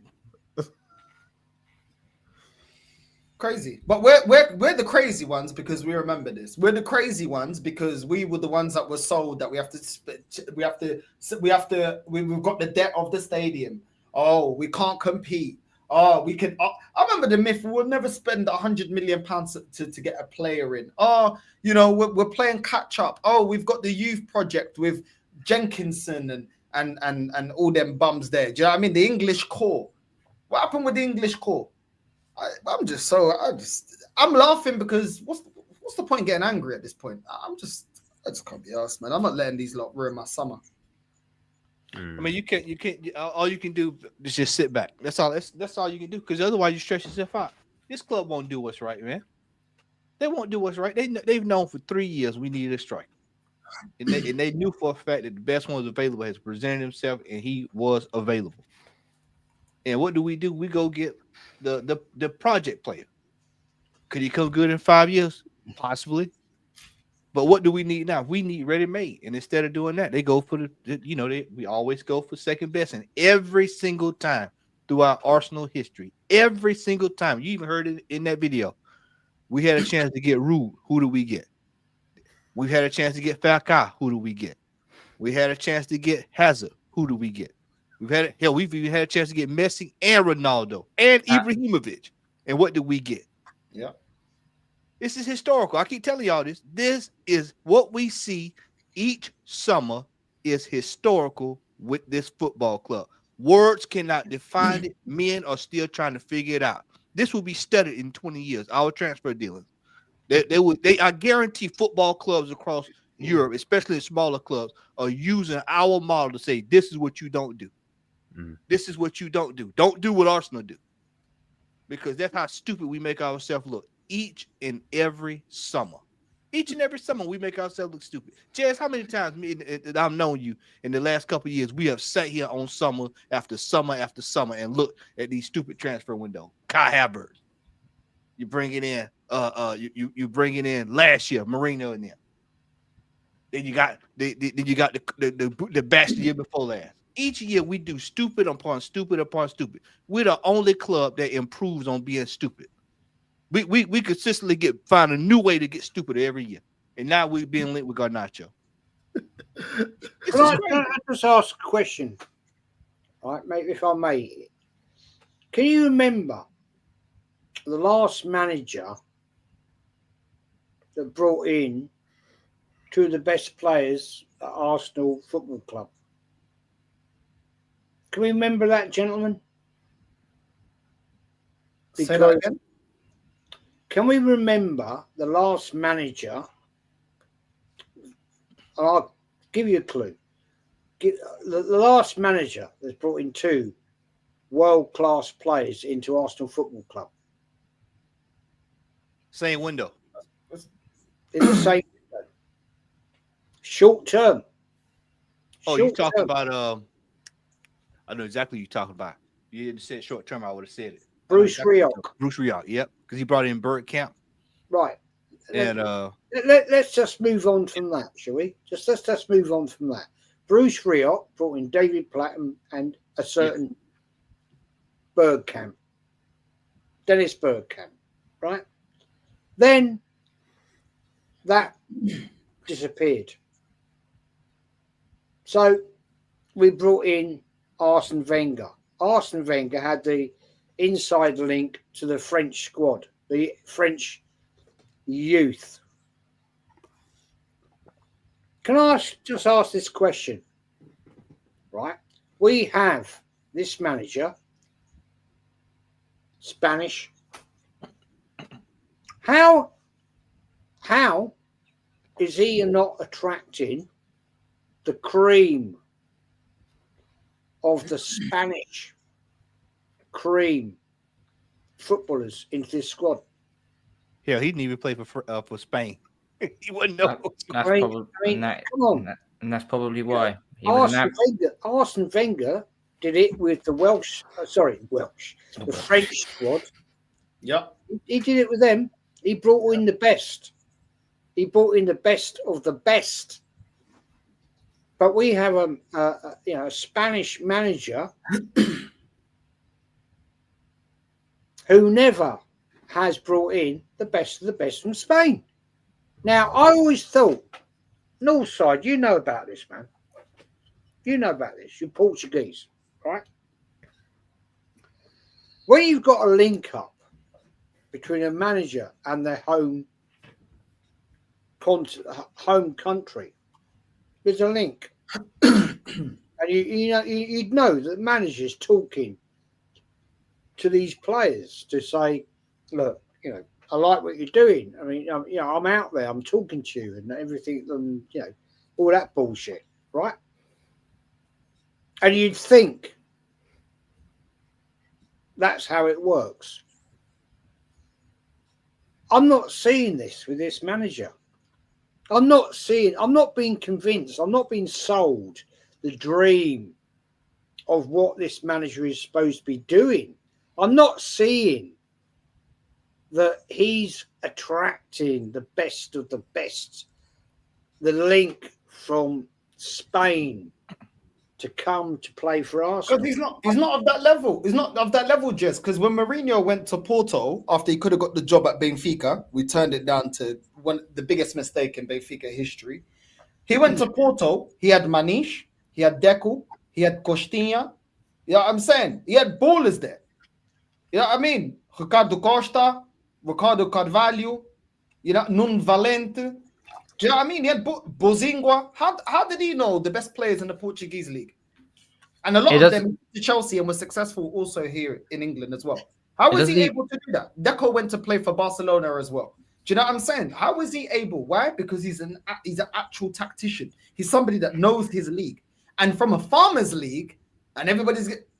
Crazy, but we're the crazy ones because we remember this. We're the crazy ones because we were the ones that were sold that we've got the debt of the stadium. Oh, we can't compete. Oh, we can. Oh, I remember the myth. We'll never spend £100 million to get a player in. Oh, you know, we're playing catch up. Oh, we've got the youth project with Jenkinson and all them bums there. Do you know what I mean? The English core. What happened with the English core? I'm laughing because what's the point getting angry at this point? I just can't be arsed, man. I'm not letting these lot ruin my summer. I mean, you can't. All you can do is just sit back. That's all. That's all you can do. Because otherwise, you stress yourself out. This club won't do what's right, man. They won't do what's right. They've known for 3 years we needed a striker, and they knew for a fact that the best one was available. Has presented himself, and he was available. And what do? We go get the project player. Could he come good in 5 years? Possibly. But what do we need now? We need ready-made. And instead of doing that, they go for we always go for second best. And every single time throughout Arsenal history, every single time, you even heard it in that video, we had a chance to get Rude. Who do we get? We've had a chance to get Falcao. Who do we get? We had a chance to get Hazard. Who do we get? We've even had a chance to get Messi and Ronaldo and Ibrahimovic. And what did we get? Yeah. This is historical. I keep telling y'all this. This is what we see each summer is historical with this football club. Words cannot define it. Men are still trying to figure it out. This will be studied in 20 years, our transfer dealings. I guarantee football clubs across Europe, especially the smaller clubs, are using our model to say, this is what you don't do. This is what you don't do. Don't do what Arsenal do. Because that's how stupid we make ourselves look each and every summer. Each and every summer, we make ourselves look stupid. Jazz, how many times I've known you in the last couple of years, we have sat here on summer after summer after summer and looked at these stupid transfer windows. Kai Havertz. You bring it in. You bring it in last year, Marino in there. Then you got the batch the year before last. Each year we do stupid upon stupid upon stupid. We're the only club that improves on being stupid. We consistently find a new way to get stupid every year. And now we're being linked with Garnacho. Can I just ask a question? All right, mate, if I may. Can you remember the last manager that brought in two of the best players at Arsenal Football Club? Can we remember that, gentlemen? Say that again. Can we remember the last manager? I'll give you a clue. The last manager that's brought in two world-class players into Arsenal Football Club. Same window. In the same window. Short term. Oh, you talking about I know exactly what you're talking about. You didn't say short term, I would have said it. Bruce Riot. Bruce Riot, yep. Because he brought in Bergkamp. Right. And let's just move on from that, shall we? Let's just move on from that. Bruce Riot brought in David Platten and a certain Bergkamp. Dennis Bergkamp, right? Then that disappeared. So we brought in Arsene Wenger. Arsene Wenger had the inside link to the French squad, the French youth. Can I just ask this question? Right? We have this manager, Spanish. How is he not attracting the cream of the Spanish cream footballers into this squad? Hell, he didn't even play for Spain. He wouldn't know. That's I probably, mean, come on. and that's probably why. He was Arsene Wenger did it with the the French squad. Yeah. He did it with them. He brought in the best. He brought in the best of the best. But we have a Spanish manager who never has brought in the best of the best from Spain. Now, I always thought, North side, you know about this, man. You know about this. You're Portuguese, right? When you've got a link up between a manager and their home country, there's a link. And you'd know that the manager's talking to these players to say, look, I like what you're doing. I mean, I'm out there, I'm talking to you and everything, all that bullshit, right? And you'd think that's how it works. I'm not seeing this with this manager. I'm not being convinced. I'm not being sold the dream of what this manager is supposed to be doing. I'm not seeing that he's attracting the best of the best. The link from Spain to come to play for Arsenal. Because he's not of that level. He's not of that level, Jess. Because when Mourinho went to Porto after he could have got the job at Benfica, we turned it down to the biggest mistake in Benfica history. He went to Porto. He had Manish, he had Deco, he had Costinha. You know what I'm saying? He had ballers there. You know what I mean? Ricardo Costa, Ricardo Carvalho, Nun Valente. Do you know what I mean? He had Bozingua. How did he know the best players in the Portuguese league? And a lot of them to Chelsea and were successful also here in England as well. How was he able to do that? Deco went to play for Barcelona as well. Do you know what I'm saying? How was he able? Why? Because he's an actual tactician. He's somebody that knows his league. And from a farmers league, and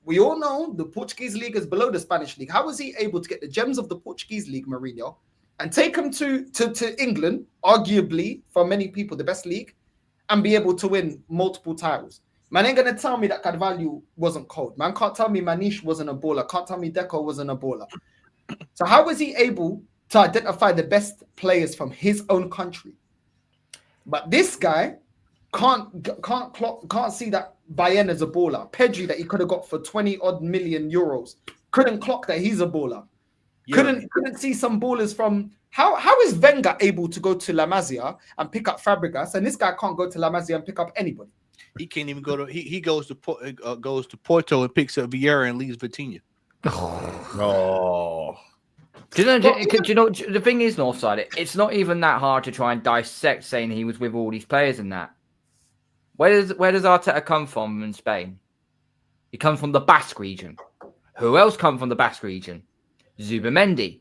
we all know the Portuguese league is below the Spanish league. How was he able to get the gems of the Portuguese league, Mourinho, and take him to England, arguably for many people the best league, and be able to win multiple titles? Man ain't gonna tell me that Carvalho wasn't cold. Man can't tell me Manish wasn't a baller. Can't tell me Deco wasn't a baller. So how was he able to identify the best players from his own country? But this guy can't see that Bayern is a baller. Pedri that he could have got for 20-odd million euros couldn't clock that he's a baller. Yeah. Couldn't see some ballers from how is Wenger able to go to La Masia and pick up Fabregas, and this guy can't go to La Masia and pick up anybody? He can't even go to he goes to Porto and picks up Vieira and leaves Vitinha. Oh. Do you know the thing is, Northside, it's not even that hard to try and dissect saying he was with all these players and that. Where does Arteta come from in Spain? He comes from the Basque region. Who else come from the Basque region? Zubimendi.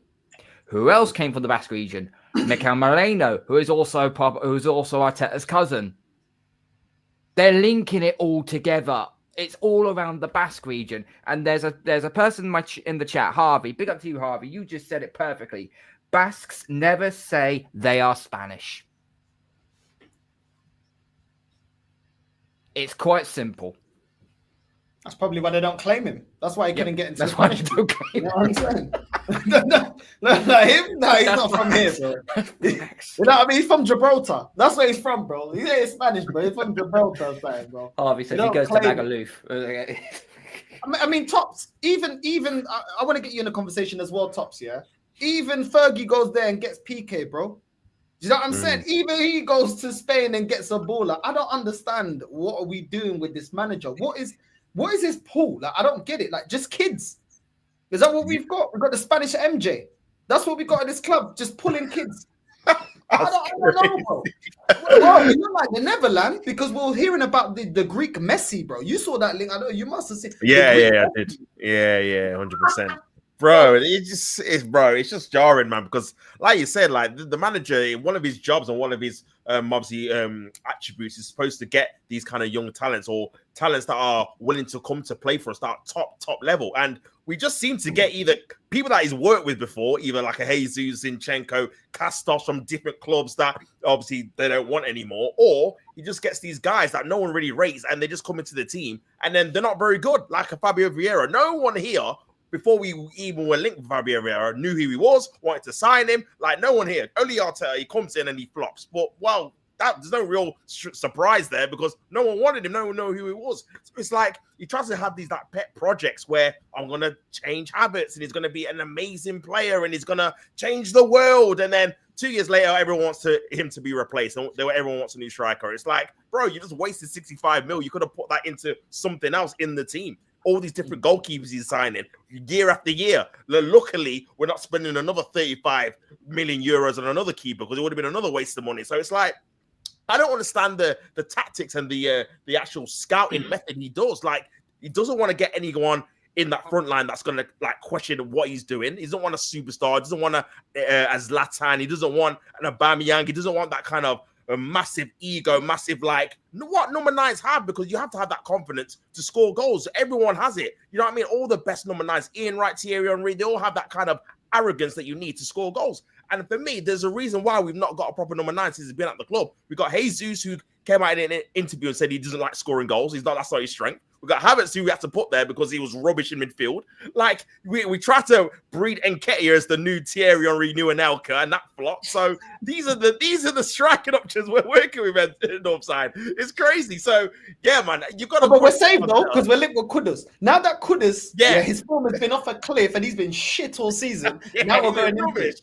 Who else came from the Basque region? Mikel Moreno, who is also Arteta's cousin. They're linking it all together. It's all around the Basque region. And there's a person in the chat, Harvey. Big up to you, Harvey. You just said it perfectly. Basques never say they are Spanish. It's quite simple. That's probably why they don't claim him. That's why he couldn't get into. That's why they don't claim him. You know what I'm saying? No, he's not from here, bro. You know what I mean? He's from Gibraltar. That's where he's from, bro. He ain't Spanish, bro. He's from Gibraltar, side, bro. Harvey said he goes to Magaluf. I mean, Tops. Even I want to get you in a conversation as well, Tops. Yeah. Even Fergie goes there and gets PK, bro. Do you know what I'm saying? Even he goes to Spain and gets a baller. I don't understand what are we doing with this manager. What is his pool? Like, I don't get it. Like, just kids. Is that what we've got? We've got the Spanish MJ. That's what we got at this club. Just pulling kids. I don't know, bro. Well, you know, like the Netherlands, because we're hearing about the Greek Messi, bro. You saw that link. I know you must have seen. Yeah, I did. Yeah, 100%. Bro, it's just jarring, man. Because, like you said, like the manager, one of his jobs and one of his obviously attributes is supposed to get these kind of young talents or talents that are willing to come to play for us, that top level. And we just seem to get either people that he's worked with before, either like a Jesus, Zinchenko, cast-offs from different clubs that obviously they don't want anymore, or he just gets these guys that no one really rates and they just come into the team and then they're not very good, like a Fabio Vieira. No one here, before we even were linked with Fabio Vieira, knew who he was, wanted to sign him. Like, no one here. Only Arteta, he comes in and he flops. But, well, there's no real surprise there because no one wanted him. No one knew who he was. So it's like he tries to have these like pet projects where I'm going to change habits and he's going to be an amazing player and he's going to change the world. And then 2 years later, everyone wants him to be replaced and everyone wants a new striker. It's like, bro, you just wasted 65 mil. You could have put that into something else in the team. All these different goalkeepers he's signing year after year. Luckily, we're not spending another 35 million euros on another keeper because it would have been another waste of money. So it's like, I don't understand the tactics and the actual scouting method he does. Like, he doesn't want to get anyone in that front line that's going to like question what he's doing. He doesn't want a superstar. He doesn't want a Zlatan. He doesn't want an Aubameyang. He doesn't want that kind of a massive ego, massive like what number 9s have, because you have to have that confidence to score goals. Everyone has it. You know what I mean? All the best number 9s, Ian Wright, Thierry Henry, they all have that kind of arrogance that you need to score goals. And for me, there's a reason why we've not got a proper number 9 since he's been at the club. We got Jesus, who came out in an interview and said he doesn't like scoring goals. That's not his strength. We got Havertz, who we had to put there because he was rubbish in midfield. Like, we tried to breed Nketiah as the new Thierry Henry, new Anelka, and that flopped. So these are the striking options we're working with at Northside. It's crazy. So yeah, man, you got to. But we're saved though because we're linked with Kudus. Now that Kudus, his form has been off a cliff and he's been shit all season. Now we're going rubbish.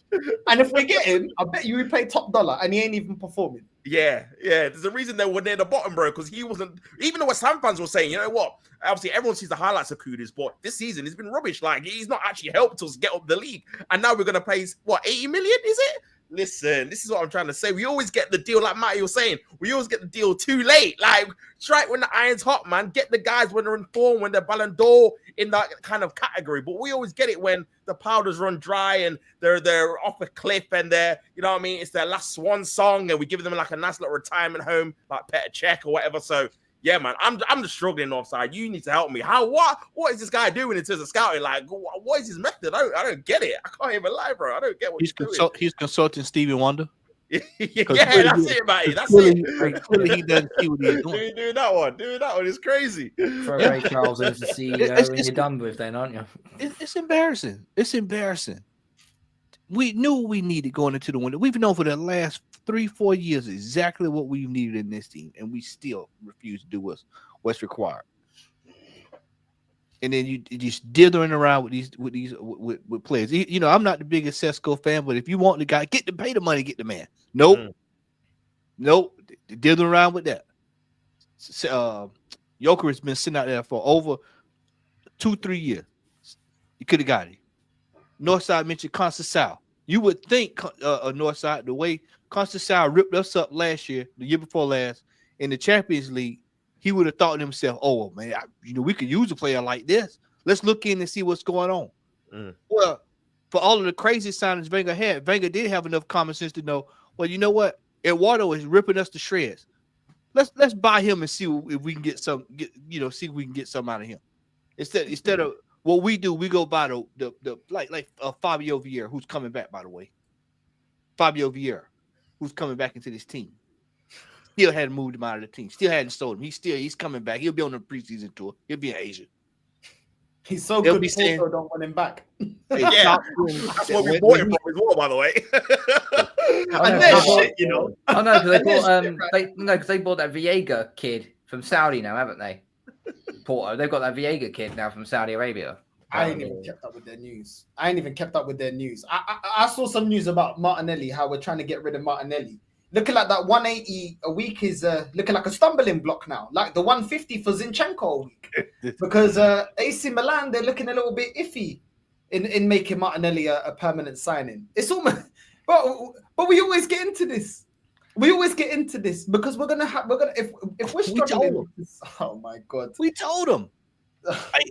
And if we get him, I bet you we pay top dollar, and he ain't even performing. Yeah. There's a reason they were near the bottom, bro, because he wasn't. Even the West Ham fans were saying, you know what? Obviously, everyone sees the highlights of Kudus, but this season he's been rubbish. Like, he's not actually helped us get up the league. And now we're going to pay, what, 80 million, is it? Listen, this is what I'm trying to say. We always get the deal, like Matty was saying, we always get the deal too late. Like, strike when the iron's hot, man. Get the guys when they're in form, when they're Ballon d'Or in that kind of category. But we always get it when the powders run dry and they're off a cliff and they're, you know what I mean? It's their last swan song and we give them like a nice little retirement home, like Pepe Check or whatever. So, yeah, man, I'm just struggling offside. You need to help me. What is this guy doing in terms of scouting? Like, what is his method? I don't get it. I can't even lie, bro. I don't get what he's doing. He's consulting Stevie Wonder. Yeah, that's it, mate. That's it. Clearly, he doesn't see what he's doing. Doing that one is crazy. Throw Ray Charles as the CEO and you're done with then, aren't you? It's embarrassing. It's embarrassing. We knew we needed going into the window. We've known for the last 3-4 years exactly what we needed in this team, and we still refuse to do what's required. And then you just dithering around with players. You know, I'm not the biggest Sesko fan, but if you want the guy, pay the money, get the man. Nope. Dithering around with that. Joker has been sitting out there for over 2-3 years. You could have got him. Northside mentioned Conceição. You would think Northside, the way Conceição ripped us up last year, the year before last, in the Champions League, he would have thought to himself, oh, man, we could use a player like this. Let's look in and see what's going on. Well, for all of the crazy signings Wenger had, Wenger did have enough common sense to know, well, you know what? Eduardo is ripping us to shreds. Let's buy him and see if we can get some, see if we can get some out of him. Instead of what we do, we go by the Fabio Vieira, who's coming back, by the way. Fabio Vieira, who's coming back into this team. Still hadn't moved him out of the team. Still hadn't sold him. He's coming back. He'll be on the preseason tour. He'll be in Asia. He's so good. Porto don't want him back. Yeah, that's what we bought him from as well, by the way. And they're shit, you know. I know because they bought that Viega kid from Saudi now, haven't they? Porto. They've got that Viega kid now from Saudi Arabia. I ain't even kept up with their news. I saw some news about Martinelli, how we're trying to get rid of Martinelli. Looking like that 180 a week is looking like a stumbling block now. Like the 150 for Zinchenko a week. Because AC Milan, they're looking a little bit iffy in making Martinelli a permanent signing. It's almost, but we always get into this. Because if we're struggling. Oh my God. We told them.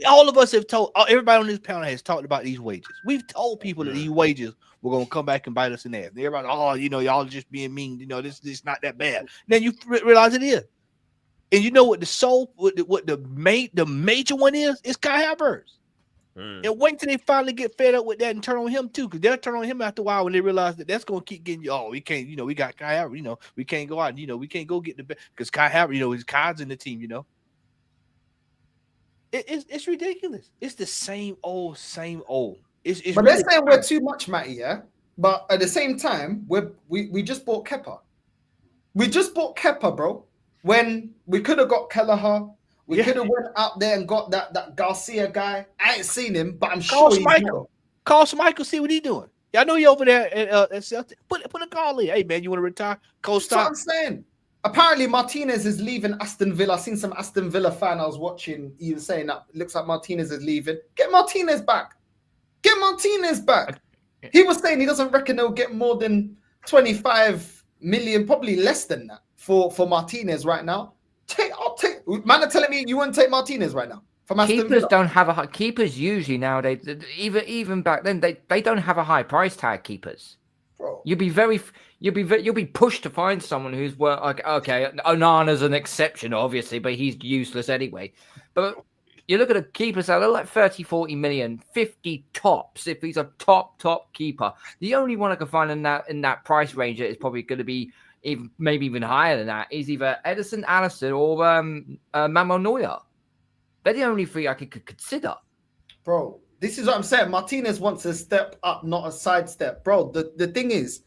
all of us have told, everybody on this panel has talked about these wages. We've told people that these wages were going to come back and bite us in the ass. Everybody, oh, y'all just being mean. This not that bad. Then you realize it is. And you know what the major one is? It's Kai Havertz. And wait till they finally get fed up with that and turn on him too, because they'll turn on him after a while when they realize that that's going to keep getting you. Oh, we can't, we got Kai Havertz, we can't go out, we can't go get the best because Kai Havertz, his cards in the team, It's ridiculous. It's the same old. It's but they're saying we're too much, Matty, yeah? But at the same time, we just bought Kepa. We just bought Kepa, bro. When we could have got Kelleher, we could have went out there and got that Garcia guy. I ain't seen him, but I'm sure he's good. Call Michael, see what he's doing. Yeah, I know he over there at Celtic. Put a call in. Hey man, you want to retire? That's what I'm saying. Apparently Martinez is leaving Aston Villa. I seen some Aston Villa fan I was watching. He was saying that it looks like Martinez is leaving. Get Martinez back. Get Martinez back. He was saying he doesn't reckon they'll get more than 25 million, probably less than that for Martinez right now. I'll take. Man are telling me you wouldn't take Martinez right now. Keepers don't have a high. Keepers usually nowadays, even back then, they don't have a high price tag. Keepers, bro. You'll be pushed to find someone who's worth. Okay, Onana's an exception, obviously, but he's useless anyway. But you look at a keeper salary like 30, 40 million, 50 tops. If he's a top keeper, the only one I can find in that price range that is probably going to be maybe even higher than that is either Ederson, Alisson, or Manuel Neuer. They're the only three I could consider. Bro, this is what I'm saying. Martinez wants a step up, not a sidestep. Bro, the thing is,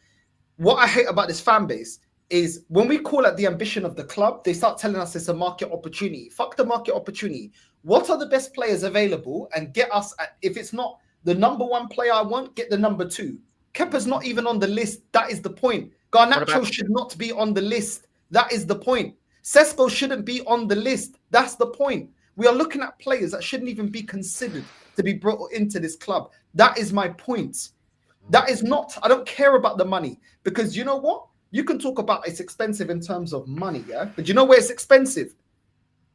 what I hate about this fan base is when we call it the ambition of the club, they start telling us it's a market opportunity. Fuck the market opportunity. What are the best players available? And get us, if it's not the number one player I want, get the number two. Kepa's not even on the list. That is the point. Garnacho should not be on the list. That is the point. Sesko shouldn't be on the list. That's the point. We are looking at players that shouldn't even be considered to be brought into this club. That is my point. That is not, I don't care about the money, because you know what? You can talk about it's expensive in terms of money, yeah? But you know where it's expensive?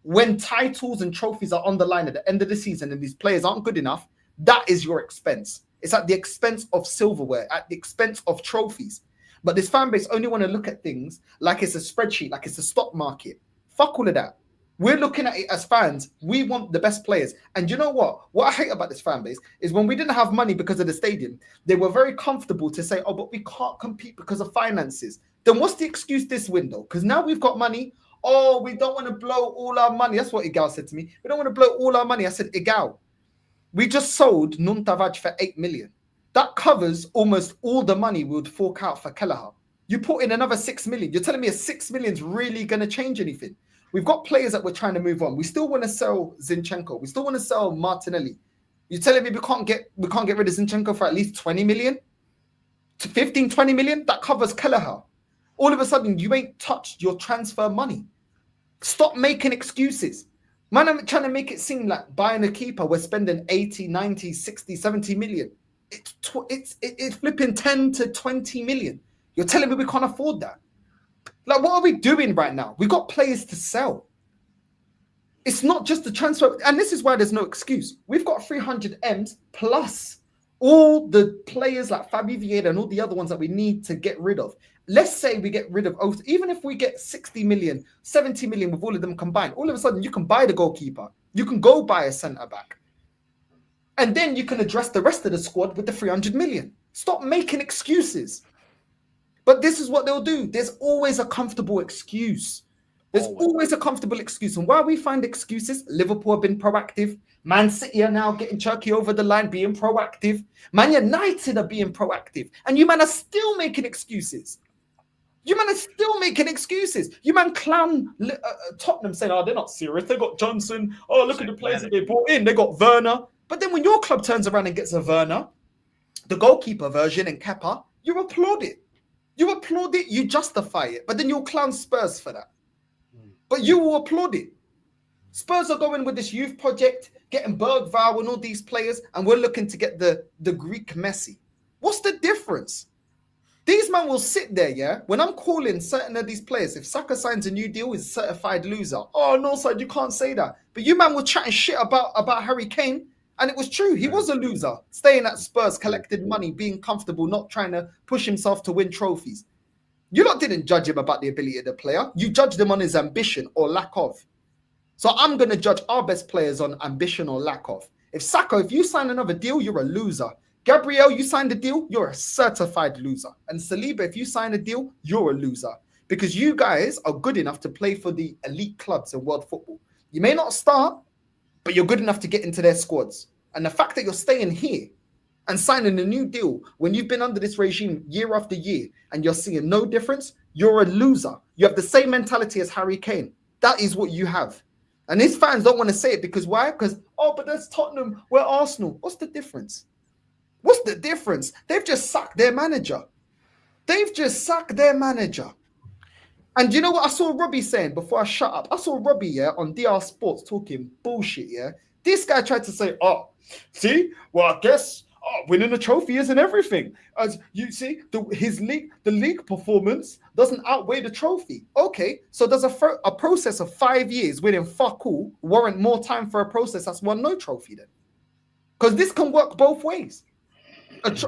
When titles and trophies are on the line at the end of the season and these players aren't good enough, that is your expense. It's at the expense of silverware, at the expense of trophies. But this fan base only want to look at things like it's a spreadsheet, like it's a stock market. Fuck all of that. We're looking at it as fans. We want the best players. And you know what? What I hate about this fan base is when we didn't have money because of the stadium, they were very comfortable to say, oh, but we can't compete because of finances. Then what's the excuse this window? Because now we've got money. Oh, we don't want to blow all our money. That's what Igal said to me. We don't want to blow all our money. I said, Igal, we just sold Nuntavaj for 8 million. That covers almost all the money we would fork out for Kelleher. You put in another 6 million. You're telling me a 6 million is really going to change anything? We've got players that we're trying to move on. We still want to sell Zinchenko. We still want to sell Martinelli. You're telling me we can't get rid of Zinchenko for at least 20 million? To 15, 20 million? That covers Kelleher. All of a sudden, you ain't touched your transfer money. Stop making excuses. Man, I'm trying to make it seem like buying a keeper, we're spending 80, 90, 60, 70 million. It's flipping 10 to 20 million. You're telling me we can't afford that? Like, what are we doing right now? We got players to sell. It's not just the transfer. And this is why there's no excuse. We've got 300 M's plus all the players like Fabi Vieira and all the other ones that we need to get rid of. Let's say we get rid of, even if we get 60 million, 70 million with all of them combined, all of a sudden you can buy the goalkeeper. You can go buy a centre back. And then you can address the rest of the squad with the 300 million. Stop making excuses. But this is what they'll do. There's always a comfortable excuse. There's always a comfortable excuse. And why we find excuses, Liverpool have been proactive. Man City are now getting Turkey over the line, being proactive. Man United are being proactive. And you man are still making excuses. You man are still making excuses. You man clown Tottenham saying, oh, they're not serious. They got Johnson. Oh, look at the players that they brought in. They got Werner. But then when your club turns around and gets a Werner, the goalkeeper version and Kepa, you applaud it. You applaud it, you justify it, but then you'll clown Spurs for that. But you will applaud it. Spurs are going with this youth project, getting Bergvall and all these players, and we're looking to get the Greek Messi. What's the difference? These men will sit there, yeah? When I'm calling certain of these players, if Saka signs a new deal, he's a certified loser. Oh, no, sir, you can't say that. But you man were chatting shit about Harry Kane, and it was true. He was a loser, staying at Spurs, collected money, being comfortable, not trying to push himself to win trophies. You lot didn't judge him about the ability of the player. You judged him on his ambition or lack of. So I'm going to judge our best players on ambition or lack of. If Saka, if you sign another deal, you're a loser. Gabriel, you signed a deal, you're a certified loser. And Saliba, if you sign a deal, you're a loser. Because you guys are good enough to play for the elite clubs in world football. You may not start, but you're good enough to get into their squads. And the fact that you're staying here and signing a new deal when you've been under this regime year after year and you're seeing no difference, you're a loser. You have the same mentality as Harry Kane. That is what you have. And his fans don't want to say it because why? Because, oh, but that's Tottenham, we're Arsenal. What's the difference? What's the difference? They've just sacked their manager. They've just sacked their manager. And you know what I saw Robbie saying before I shut up? I saw Robbie, on DR Sports talking bullshit, This guy tried to say, oh, see, well, I guess winning a trophy isn't everything. As you see, the league performance doesn't outweigh the trophy. Okay, so does a process of 5 years winning fuck all warrant more time for a process that's won no trophy then? Because this can work both ways.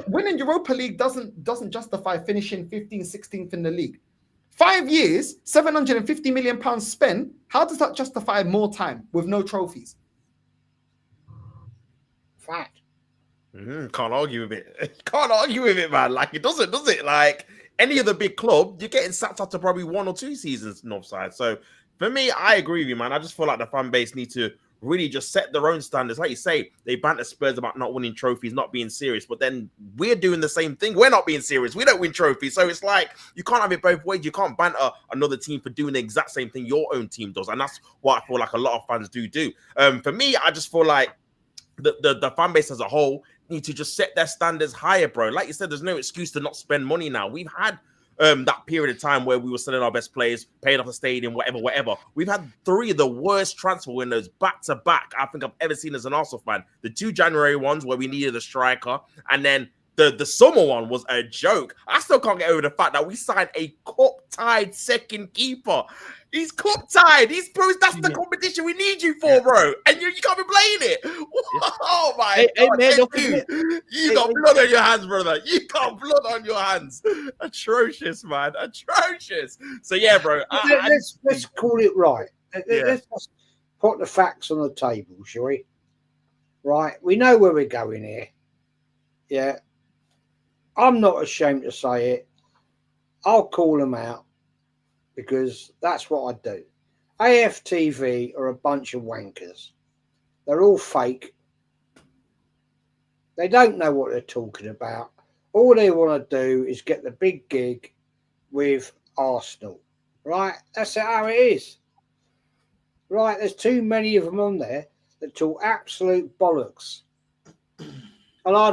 Winning Europa League doesn't justify finishing 15th, 16th in the league. 5 years, 750 million pounds spent. How does that justify more time with no trophies? Fact. Can't argue with it. Can't argue with it, man. Like, it doesn't, does it? Like, any of the big club, you're getting sacked after probably 1 or 2 seasons Northside. So, for me, I agree with you, man. I just feel like the fan base need to really just set their own standards. Like you say, they banter Spurs about not winning trophies, not being serious. But then we're doing the same thing. We're not being serious. We don't win trophies. So it's like, you can't have it both ways. You can't banter another team for doing the exact same thing your own team does. And that's what I feel like a lot of fans do. For me, I just feel like the fan base as a whole need to just set their standards higher, bro. Like you said, there's no excuse to not spend money now. We've had that period of time where we were selling our best players, paying off the stadium, whatever. We've had 3 of the worst transfer windows back to back I think I've ever seen as an Arsenal fan. The 2 January ones where we needed a striker, and then the summer one was a joke. I still can't get over the fact that we signed a cup-tied second keeper. He's cup-tied. That's the competition we need you for, bro. And you can't be playing it. Oh, my God. Man, you got blood on your hands, brother. You got blood on your hands. Atrocious, man. Atrocious. So, yeah, bro. Let's call it right. Let's just put the facts on the table, shall we? Right. We know where we're going here. Yeah. I'm not ashamed to say it. I'll call them out because that's what I do. AFTV are a bunch of wankers. They're all fake. They don't know what they're talking about. All they want to do is get the big gig with Arsenal. Right? That's how it is. Right? There's too many of them on there that talk absolute bollocks. And I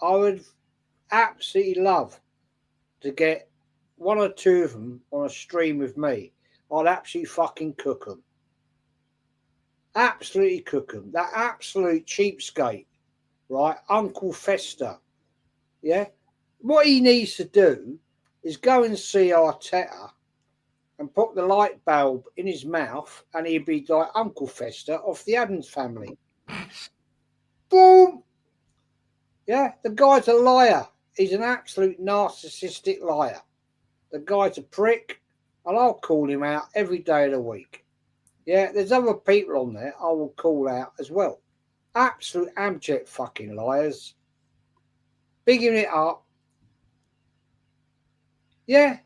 would absolutely love to get 1 or 2 of them on a stream with me. I'd absolutely fucking cook them. Absolutely cook them. That absolute cheapskate, right? Uncle Fester. Yeah? What he needs to do is go and see Arteta and put the light bulb in his mouth, and he'd be like Uncle Fester off the Addams Family. Boom! Yeah, the guy's a liar. He's an absolute narcissistic liar. The guy's a prick, and I'll call him out every day of the week. Yeah, there's other people on there I will call out as well. Absolute abject fucking liars. Bigging it up. Yeah.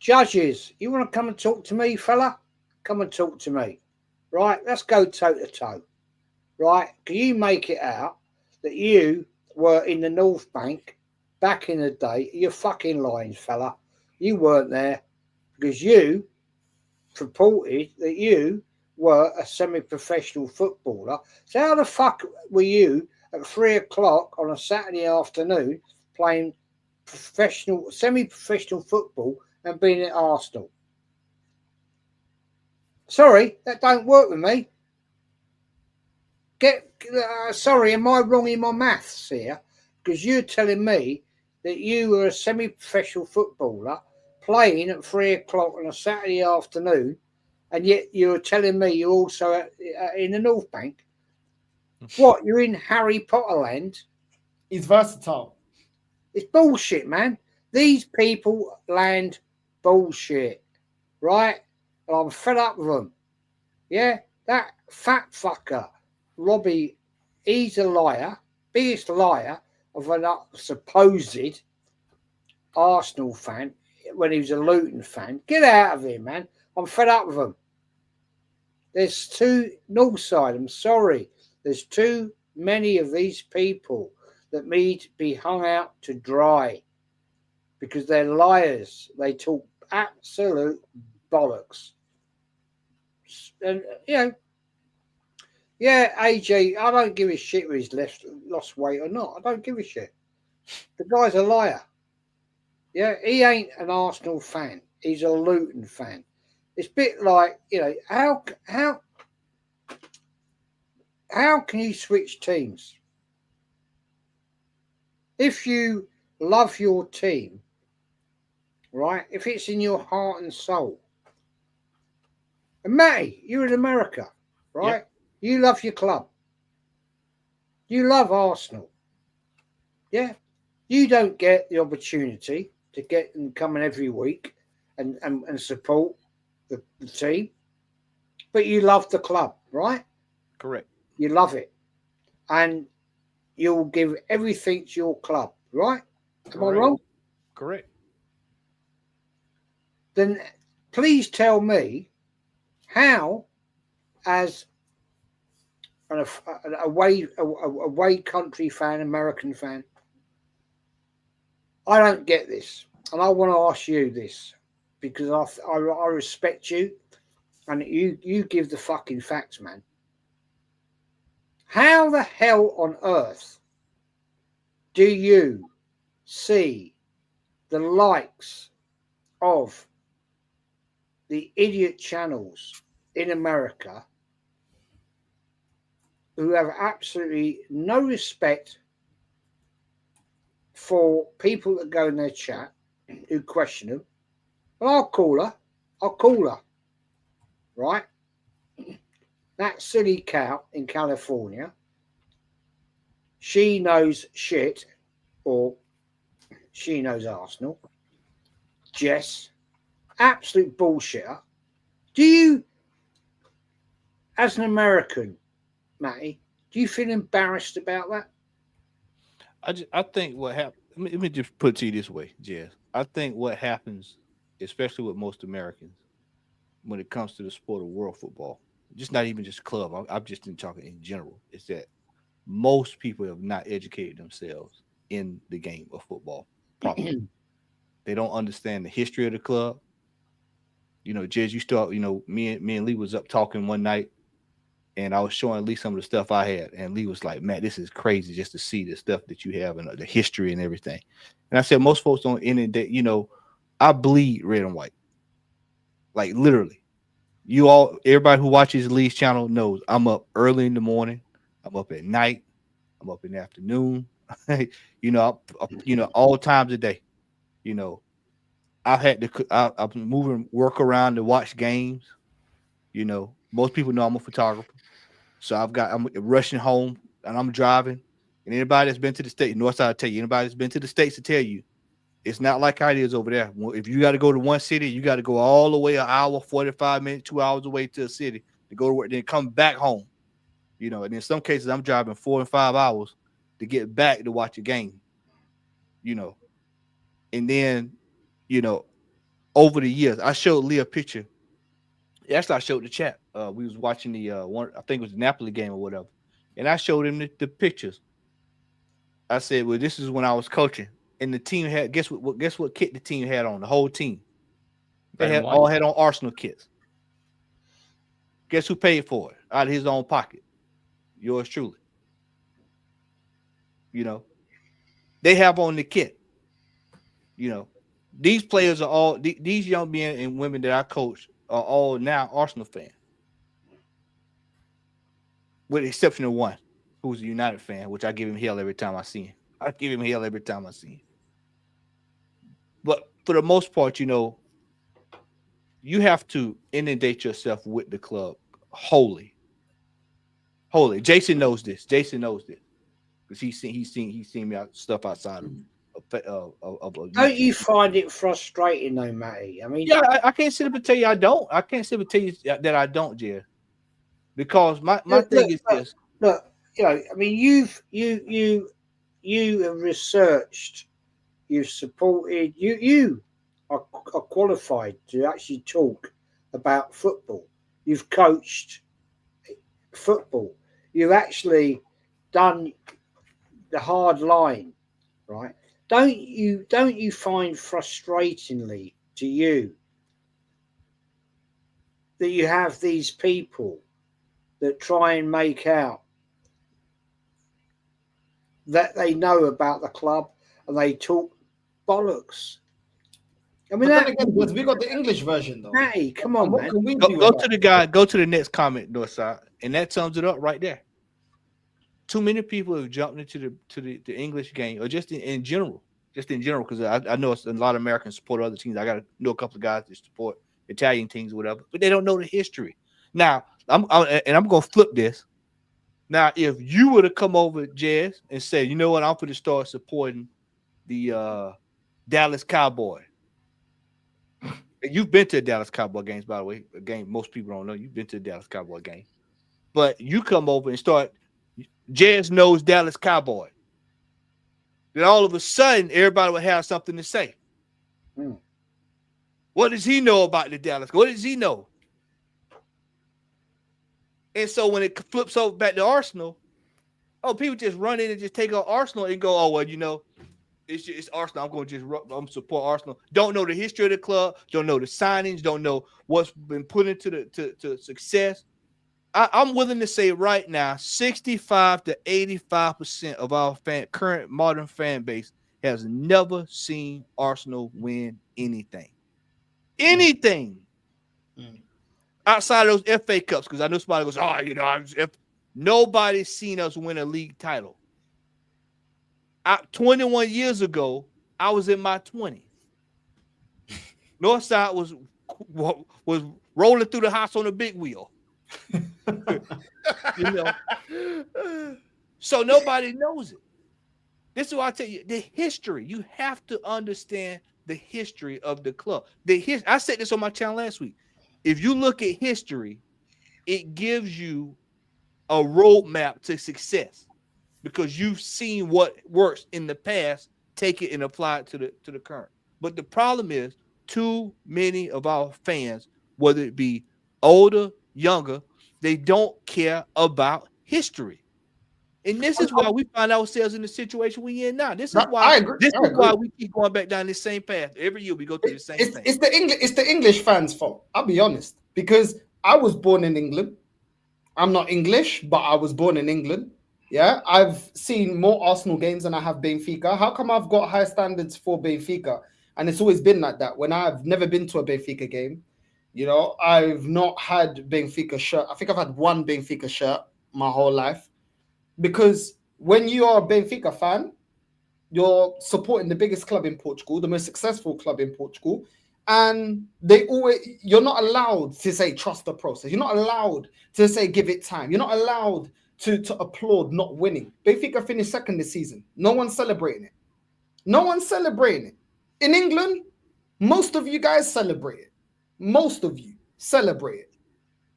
Judges, you want to come and talk to me, fella? Come and talk to me. Right, let's go toe to toe. Right, can you make it out that you were in the North Bank back in the day? You're fucking lying, fella. You weren't there because you purported that you were a semi-professional footballer. So how the fuck were you at 3 o'clock on a Saturday afternoon playing semi-professional football and being at Arsenal? Sorry, that don't work with me. Sorry, am I wrong in my maths here? Because you're telling me that you were a semi-professional footballer playing at 3 o'clock on a Saturday afternoon, and yet you were telling me you're also in the North Bank? What, you're in Harry Potter land? He's versatile. It's bullshit, man. These people land bullshit, right? And I'm fed up with them. Yeah, that fat fucker, Robbie, he's a liar, biggest liar of a supposed Arsenal fan when he was a Luton fan. Get out of here, man. I'm fed up with them. There's too, North side, I'm sorry. There's too many of these people that need to be hung out to dry because they're liars. They talk absolute bollocks. And, you know, yeah, AJ, I don't give a shit whether he's lost weight or not. I don't give a shit. The guy's a liar. Yeah, he ain't an Arsenal fan. He's a Luton fan. It's a bit like, you know, how can you switch teams? If you love your team, right, if it's in your heart and soul, and Matty, you're in America, right? Yep. You love your club. You love Arsenal. Yeah. You don't get the opportunity to get and come in every week and support the team, but you love the club, right? Correct. You love it. And you'll give everything to your club, right? Am I wrong? Correct. Then please tell me how, as an away country fan, American fan, I don't get this. And I want to ask you this because I respect you and you give the fucking facts, man. How the hell on earth do you see the likes of the idiot channels in America who have absolutely no respect for people that go in their chat who question them? Well, I'll call her, right? That silly cow in California, she knows shit, or she knows Arsenal. Jess, absolute bullshitter. Do you, as an American, Matty, do you feel embarrassed about that? I think what happened. Let me just put it to you this way, Jess. I think what happens, especially with most Americans, when it comes to the sport of world football, just not even just club, I'm just talking in general, is that most people have not educated themselves in the game of football properly. They don't understand the history of the club. You know, Jez, you start, you know, me and Lee was up talking one night, and I was showing Lee some of the stuff I had, and Lee was like, "Man, this is crazy just to see the stuff that you have and the history and everything." And I said, most folks don't end it that, you know, I bleed red and white, like literally. Everybody who watches Lee's channel knows I'm up early in the morning, I'm up at night, I'm up in the afternoon, you know, all times of day. You know, I'm moving work around to watch games. You know, most people know I'm a photographer, so I'm rushing home and I'm driving. And anybody that's been to the state, Northside, will tell you, anybody that's been to the States to tell you, it's not like how it is over there. If you got to go to one city, you got to go all the way an hour, 45 minutes, 2 hours away to a city to go to work, then come back home. You know, and in some cases, I'm driving 4 and 5 hours to get back to watch a game. You know, and then, you know, over the years, I showed Lee a picture. Actually, I showed the chat. We was watching the one, I think it was the Napoli game or whatever, and I showed him the pictures. I said, "Well, this is when I was coaching." And the team had guess what kit the team had on, the whole team. They all had on Arsenal kits. Guess who paid for it out of his own pocket? Yours truly. You know, they have on the kit. You know, these players are all these young men and women that I coach are all now Arsenal fans, with the exception of one who's a United fan, which I give him hell every time I see him. I give him hell every time I see him. But for the most part, you know, you have to inundate yourself with the club wholly. Jason knows this. Because he's seen me out stuff outside of Don't you find it frustrating though, Matty? I mean, yeah, I can't sit up and tell you I don't. I can't sit up and tell you that I don't, Jay. Because my thing is this. Look, you know, I mean, you have researched, you've supported, you are qualified to actually talk about football. You've coached football. You've actually done the hard line, right? Don't you find frustratingly to you that you have these people that try and make out that they know about the club and they talk bollocks? I mean, but then again, we got the English version though. Hey, come on, What man. can we Go do to about the it? guy. Go to the next comment, Northside, and that sums it up right there. Too many people have jumped into the English game, or just in general, because I know a lot of Americans support other teams. I got to know a couple of guys that support Italian teams or whatever, but they don't know the history. Now, I'm gonna flip this. Now, if you were to come over, Jazz, and say, you know what, I'm going to start supporting the Dallas Cowboy. You've been to Dallas Cowboy games, by the way. A game most people don't know. You've been to the Dallas Cowboy game. But you come over and start, Jazz knows Dallas Cowboy. Then all of a sudden, everybody would have something to say. What does he know about the Dallas? What does he know? And so when it flips over back to Arsenal, people just run in and just take out Arsenal and go, oh, well, you know, it's Arsenal. I'm going to just support Arsenal. Don't know the history of the club. Don't know the signings. Don't know what's been put into to success. I'm willing to say right now, 65 to 85% of our current modern fan base has never seen Arsenal win anything. Outside of those FA Cups, because I know somebody goes, oh, you know, nobody's seen us win a league title. 21 years ago, I was in my 20s. Northside was rolling through the house on a big wheel. You know, so nobody knows it. This is why I tell you the history. You have to understand the history of the club. I said this on my channel last week. If you look at history, it gives you a roadmap to success because you've seen what works in the past, take it and apply it to the current. But the problem is too many of our fans, whether it be older, younger, they don't care about history. And this is why we find ourselves in the situation we're in now. This is why why we keep going back down this same path. Every year we go through the same thing. It's the English fans' fault. I'll be honest. Because I was born in England. I'm not English, but I was born in England. Yeah. I've seen more Arsenal games than I have Benfica. How come I've got high standards for Benfica? And it's always been like that. When I've never been to a Benfica game, you know, I've not had Benfica shirt. I think I've had one Benfica shirt my whole life. Because when you are a Benfica fan, you're supporting the biggest club in Portugal, the most successful club in Portugal, and you're not allowed to say trust the process. You're not allowed to say give it time. You're not allowed to applaud not winning. Benfica finished second this season. No one's celebrating it. No one's celebrating it. In England, most of you guys celebrate it. Most of you celebrate it.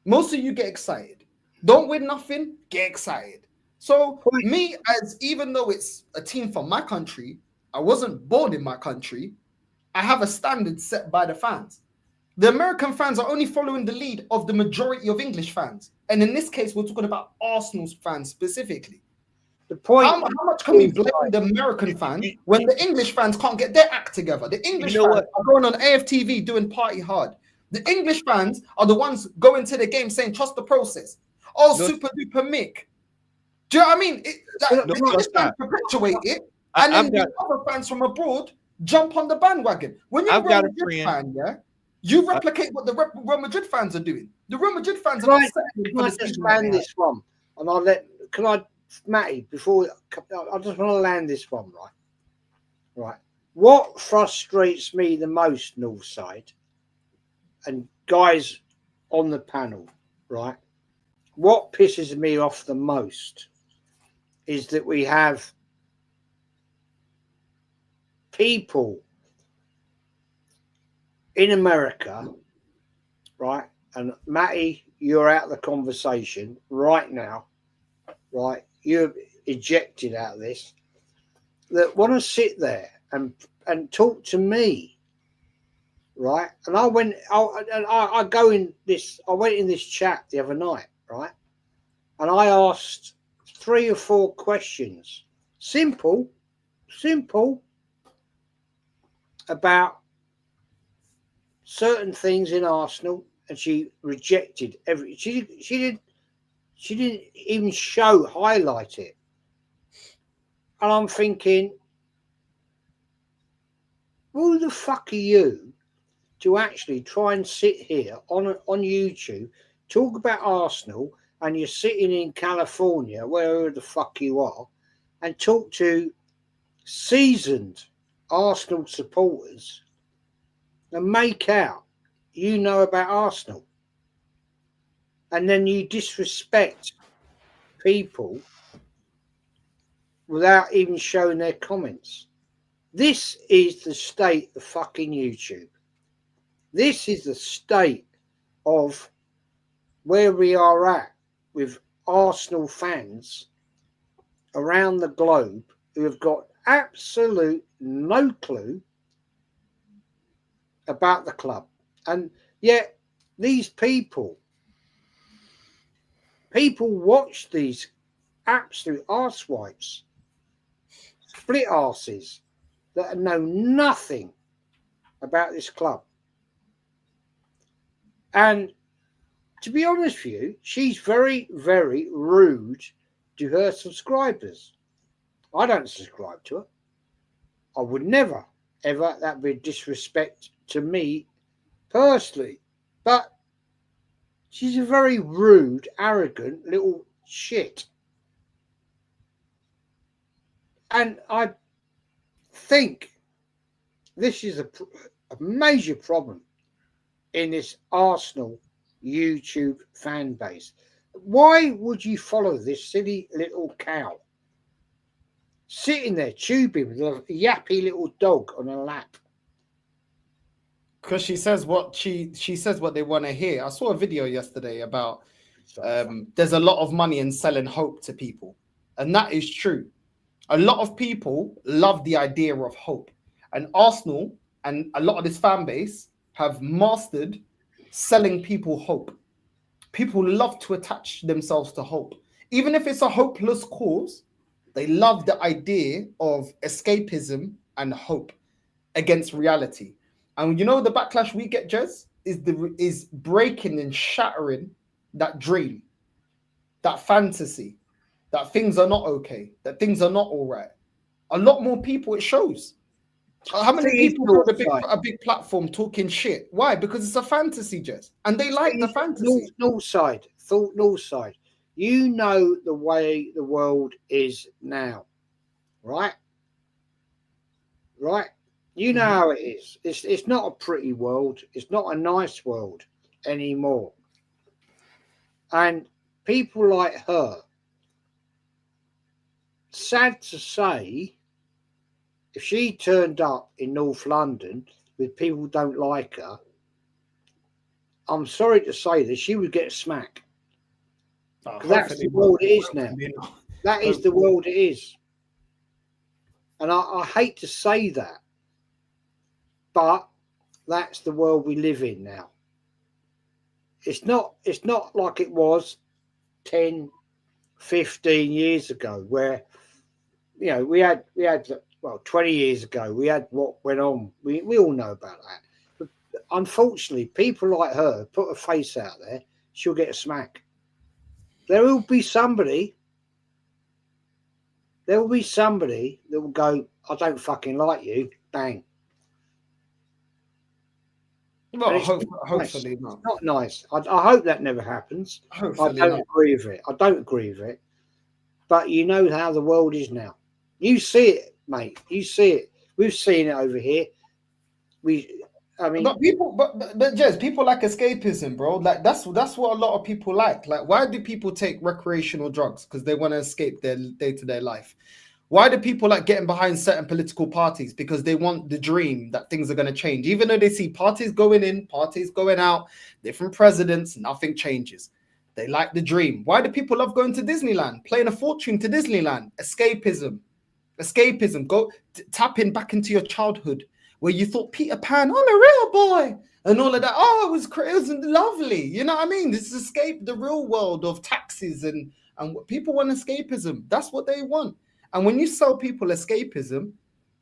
Most of you get excited. Don't win nothing, get excited. So me, even though it's a team from my country, I wasn't born in my country. I have a standard set by the fans. The American fans are only following the lead of the majority of English fans. And in this case, we're talking about Arsenal's fans specifically. The point. How much can we blame the American fans when the English fans can't get their act together? The English fans are going on AFTV doing party hard. The English fans are the ones going to the game saying trust the process. Oh, super duper Mick. Do you know what I mean? The English fans perpetuate it, and then the other fans from abroad jump on the bandwagon. When you're a Real Madrid fan, you replicate what the Real Madrid fans are doing. The Real Madrid fans are Can I just land this one? And Matty, before I just want to land this one, right? what frustrates me the most, Northside, and guys on the panel, right? What pisses me off the most is that we have people in America, right? And Matty, you're out of the conversation right now, right? You're ejected out of this. That want to sit there and talk to me, right? And I went in this chat the other night, right? And I asked 3 or 4 questions, simple, about certain things in Arsenal, and she rejected every. She didn't even highlight it. And I'm thinking, who the fuck are you to actually try and sit here on YouTube, talk about Arsenal, and you're sitting in California, wherever the fuck you are, and talk to seasoned Arsenal supporters and make out you know about Arsenal, and then you disrespect people without even showing their comments. This is the state of fucking YouTube. This is the state of where we are at with Arsenal fans around the globe who have got absolute no clue about the club. And yet these people watch these absolute arsewipes, split arses that know nothing about this club. And to be honest with you, she's very, very rude to her subscribers. I don't subscribe to her. I would never, ever. That would be disrespect to me personally. But she's a very rude, arrogant little shit. And I think this is a major problem in this Arsenal YouTube fan base. Why would you follow this silly little cow sitting there tubing with a yappy little dog on her lap? Because she says what they want to hear. I saw a video yesterday about there's a lot of money in selling hope to people, and that is true. A lot of people love the idea of hope, and Arsenal and a lot of this fan base have mastered selling people hope. People love to attach themselves to hope. Even if it's a hopeless cause, they love the idea of escapism and hope against reality. And you know the backlash we get, Jez, is breaking and shattering that dream, that fantasy, that things are not okay, that things are not all right. A lot more people, it shows. How many people on a big platform talking shit? Why? Because it's a fantasy, Jez. And they like the fantasy. North side. You know the way the world is now, right? Right? You know how it is. It's not a pretty world. It's not a nice world anymore. And people like her, sad to say, if she turned up in North London with people who don't like her, I'm sorry to say this, she would get a smack. That's the world it is now. That is the world it is. And I hate to say that, but that's the world we live in now. It's not like it was 10, 15 years ago where, you know, we had 20 years ago, we had what went on. We all know about that. But unfortunately, people like her put a face out there, she'll get a smack. There will be somebody that will go, I don't fucking like you, bang. Well, hopefully not. It's not nice. I hope that never happens. Hopefully I don't agree with it. But you know how the world is now. You see it, mate. You see it. We've seen it over here. I mean, But people, but Jez, people like escapism, bro. Like that's what a lot of people like. Like, why do people take recreational drugs? Because they want to escape their day-to-day life. Why do people like getting behind certain political parties? Because they want the dream that things are going to change. Even though they see parties going in, parties going out, different presidents, nothing changes. They like the dream. Why do people love going to Disneyland, playing a fortune to Disneyland? Escapism. Go tapping back into your childhood where you thought Peter Pan, I'm a real boy, and all of that. Oh, it was lovely. You know what I mean? This is escape the real world of taxes and people want escapism. That's what they want. And when you sell people escapism,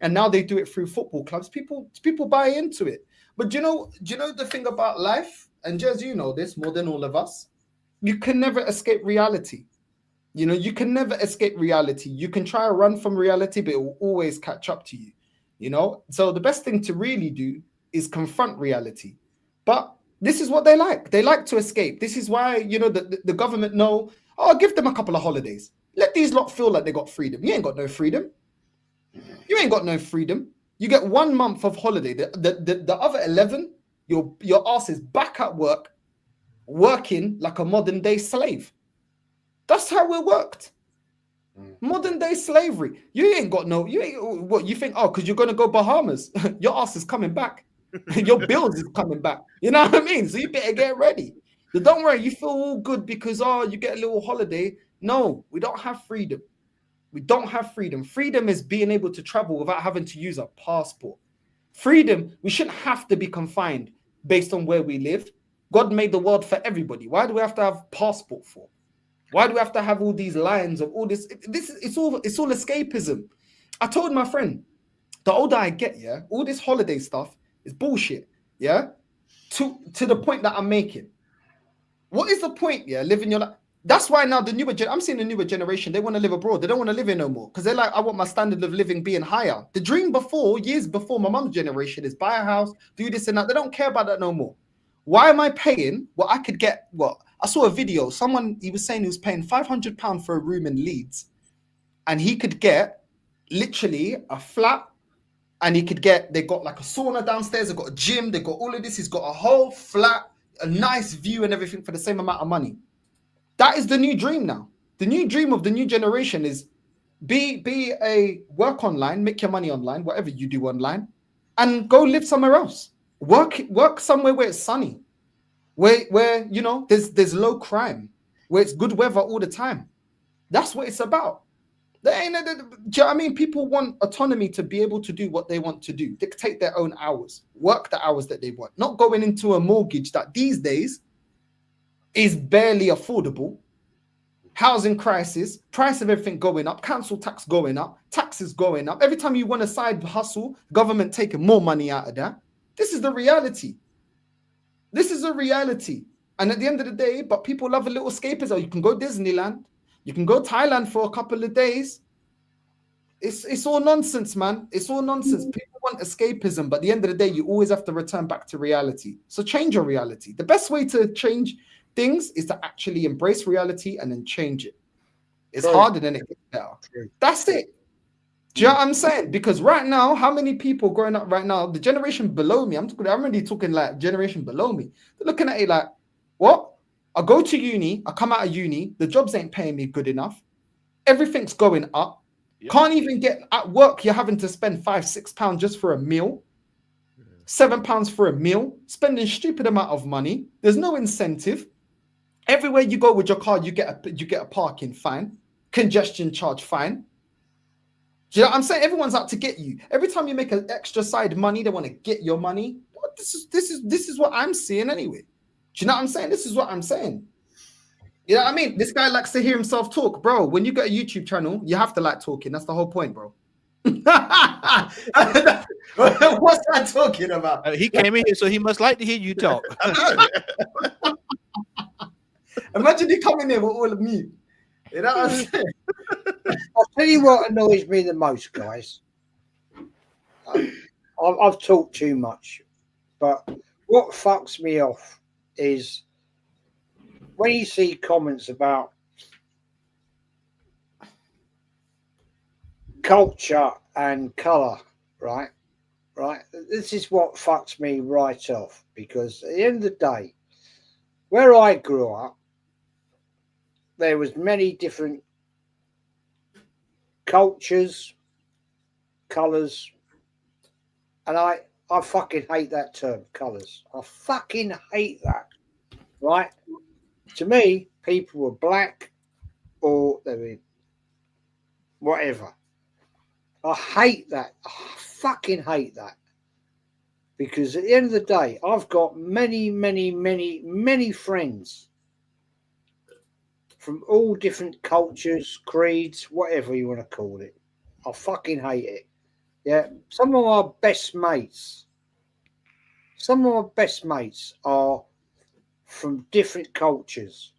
and now they do it through football clubs, people buy into it. But do you know the thing about life? And Jez, you know this more than all of us. You can never escape reality. You know, you can never escape reality. You can try to run from reality, but it will always catch up to you. You know, so the best thing to really do is confront reality. But this is what they like. They like to escape. This is why, you know, the government know, oh, give them a couple of holidays. Let these lot feel like they got freedom. You ain't got no freedom. You ain't got no freedom. You get 1 month of holiday. The other 11, your ass is back at work, working like a modern day slave. That's how it worked. Modern day slavery. You ain't what you think? Oh, because you're gonna go Bahamas. Your ass is coming back. Your bills is coming back. You know what I mean? So you better get ready. But don't worry, you feel all good because you get a little holiday. No, we don't have freedom. We don't have freedom. Freedom is being able to travel without having to use a passport. Freedom, we shouldn't have to be confined based on where we live. God made the world for everybody. Why do we have to have passport for? Why do we have to have all these lines of all this? It's all escapism. I told my friend, the older I get, yeah, all this holiday stuff is bullshit, yeah, to the point that I'm making. What is the point, yeah, living your life? That's why now I'm seeing the newer generation, they want to live abroad. They don't want to live here no more because they're like, I want my standard of living being higher. The dream years before my mum's generation is buy a house, do this and that. They don't care about that no more. Why am I paying what I could get? I saw a video. He was saying he was paying £500 for a room in Leeds, and he could get literally a flat, and they got like a sauna downstairs, they got a gym, they got all of this. He's got a whole flat, a nice view and everything for the same amount of money. That is the new dream now. The new dream of the new generation is work online, make your money online, whatever you do online, and go live somewhere else. Work somewhere where it's sunny. Where you know there's low crime, where it's good weather all the time. That's what it's about. Do you know what I mean? People want autonomy to be able to do what they want to do, dictate their own hours, work the hours that they want, not going into a mortgage that these days is barely affordable. Housing crisis, price of everything going up, council tax going up, taxes going up. Every time you want a side hustle, government taking more money out of that. This is the reality. This is a reality. And at the end of the day, but people love a little escapism. You can go Disneyland. You can go Thailand for a couple of days. It's all nonsense, man. It's all nonsense. People want escapism, but at the end of the day, you always have to return back to reality. So change your reality. The best way to change things is to actually embrace reality and then change it. It's harder than it gets better. That's it. Do you know what I'm saying? Because right now, how many people growing up right now, the generation below me, I'm already talking like generation below me. They're looking at it like, what? I go to uni, I come out of uni, the jobs ain't paying me good enough. Everything's going up. Yep. Can't even get at work, you're having to spend £5-6 just for a meal. £7 for a meal, spending stupid amount of money. There's no incentive. Everywhere you go with your car, you get a parking fine, congestion charge fine. Do you know what I'm saying? Everyone's out to get you. Every time you make an extra side money, they want to get your money. This is what I'm seeing anyway. Do you know what I'm saying? This is what I'm saying. You know what I mean? This guy likes to hear himself talk, bro. When you get a YouTube channel, you have to like talking. That's the whole point, bro. What's that talking about? He came in here, so he must like to hear you talk. Imagine he coming there with all of me. You know what I'm saying? I'll tell you what annoys me the most, guys. I've talked too much, but what fucks me off is when you see comments about culture and colour right? This is what fucks me right off, because at the end of the day, where I grew up, there was many different cultures, colours, and I fucking hate that term, colours. I fucking hate that, right? To me, people were black or they were whatever. I hate that. I fucking hate that. Because at the end of the day, I've got many, many, many, many friends from all different cultures, creeds, whatever you want to call it. I fucking hate it. Yeah. Some of my best mates are from different cultures.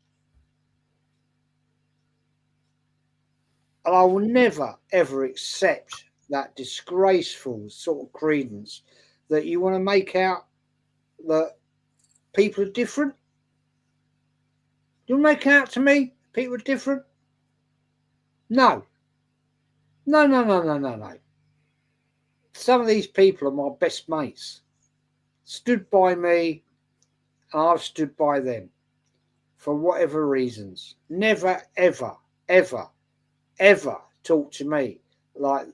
And I will never, ever accept that disgraceful sort of credence that you want to make out that people are different. You want to make out to me people are different? No. No. Some of these people are my best mates. Stood by me, and I've stood by them for whatever reasons. Never, ever, ever, ever talk to me like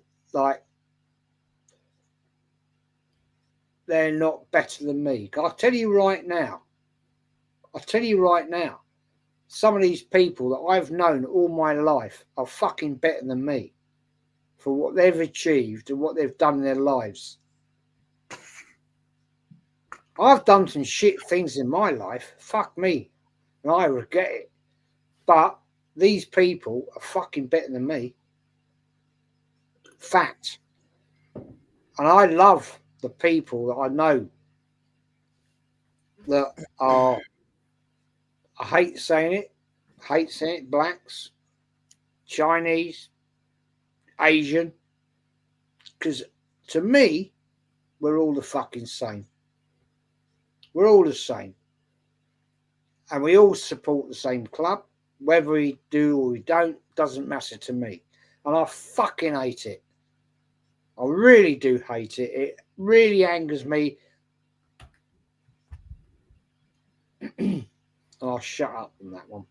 they're not better than me. I'll tell you right now, some of these people that I've known all my life are fucking better than me for what they've achieved and what they've done in their lives. I've done some shit things in my life. Fuck me. And I regret it. But these people are fucking better than me. Fact. And I love the people that I know that are, I hate saying it, blacks, Chinese, Asian, because to me, we're all the fucking same. We're all the same. And we all support the same club. Whether we do or we don't, doesn't matter to me. And I fucking hate it. I really do hate it. It really angers me. And I'll shut up on that one.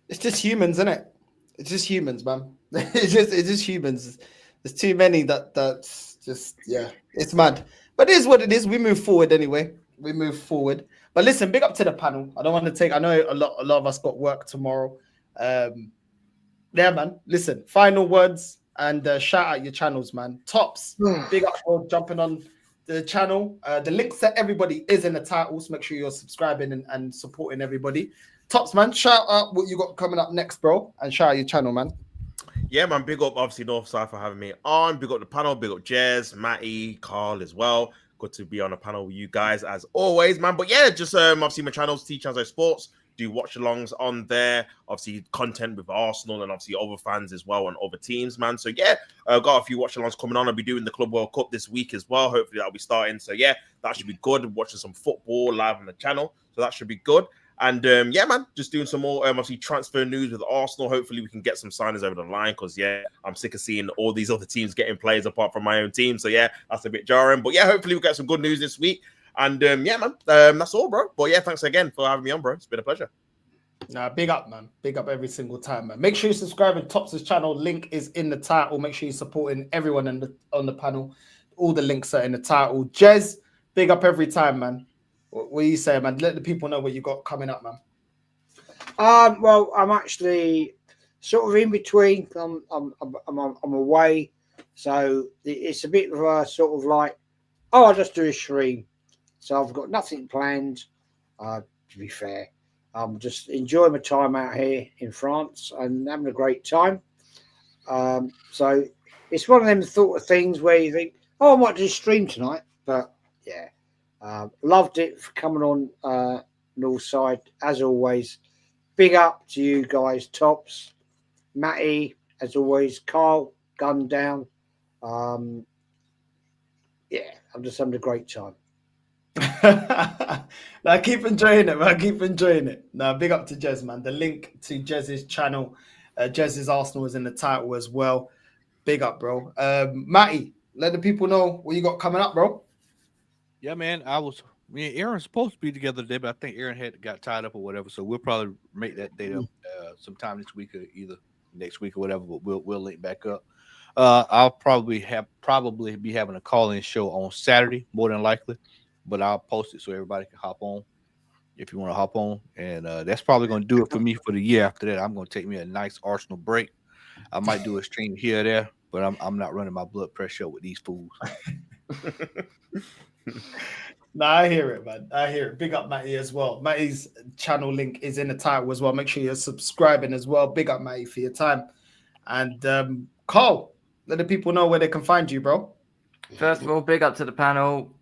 It's just humans, isn't it? It's just humans, man. It's just humans. There's too many that's just, yeah, it's mad. But it is what it is. We move forward anyway. We move forward. But listen, big up to the panel. I don't want to take, I know a lot of us got work tomorrow. Yeah, man. Listen, final words and shout out your channels, man. Tops, big up for jumping on the channel. The links to everybody is in the titles. Make sure you're subscribing and supporting everybody. Tops, man. Shout out what you got coming up next, bro. And shout out your channel, man. Yeah, man. Big up, obviously, Northside for having me on. Big up the panel. Big up Jez, Matty, Carl as well. Good to be on the panel with you guys as always, man. But yeah, just obviously my channels, T-Chanzo Sports. Do watch-alongs on there. Obviously, content with Arsenal and obviously other fans as well and other teams, man. So yeah, got a few watch-alongs coming on. I'll be doing the Club World Cup this week as well. Hopefully that'll be starting. So yeah, that should be good. Watching some football live on the channel. So that should be good. And yeah, man, just doing some more obviously transfer news with Arsenal. Hopefully we can get some signings over the line because yeah, I'm sick of seeing all these other teams getting players apart from my own team. So yeah, that's a bit jarring. But yeah, hopefully we'll get some good news this week. And yeah, man, that's all, bro. But yeah, thanks again for having me on, bro. It's been a pleasure. Nah, big up, man. Big up every single time, man. Make sure you subscribe to Tops' channel. Link is in the title. Make sure you're supporting everyone on the panel. All the links are in the title. Jez, big up every time, man. What do you say, man? Let the people know what you got coming up, man. Well, I'm actually sort of in between. I'm away, so it's a bit of a sort of like, oh, I'll just do a stream. So I've got nothing planned. To be fair, I'm just enjoying my time out here in France and having a great time. So it's one of them sort of things where you think, oh, I might do a stream tonight, but yeah, loved it for coming on Northside as always. Big up to you guys, Tops, Matty, as always, Carl, gun down. Yeah, I'm just having a great time. I keep enjoying it, man. Keep enjoying it. Now, big up to Jez, man. The link to Jez's channel, Jez's Arsenal is in the title as well. Big up, bro. Matty, let the people know what you got coming up, bro. Yeah, man. Me and Aaron's supposed to be together today, but I think Aaron got tied up or whatever. So we'll probably make that date up sometime this week or either next week or whatever. But we'll link back up. I'll probably be having a call-in show on Saturday, more than likely. But I'll post it so everybody can hop on if you want to hop on. And that's probably going to do it for me for the year. After that, I'm going to take me a nice Arsenal break. I might do a stream here or there, but I'm not running my blood pressure up with these fools. Nah, I hear it, man. I hear it. Big up Matty as well. Matty's channel link is in the title as well. Make sure you're subscribing as well. Big up Matty for your time. And Carl, let the people know where they can find you, bro. First of all, big up to the panel.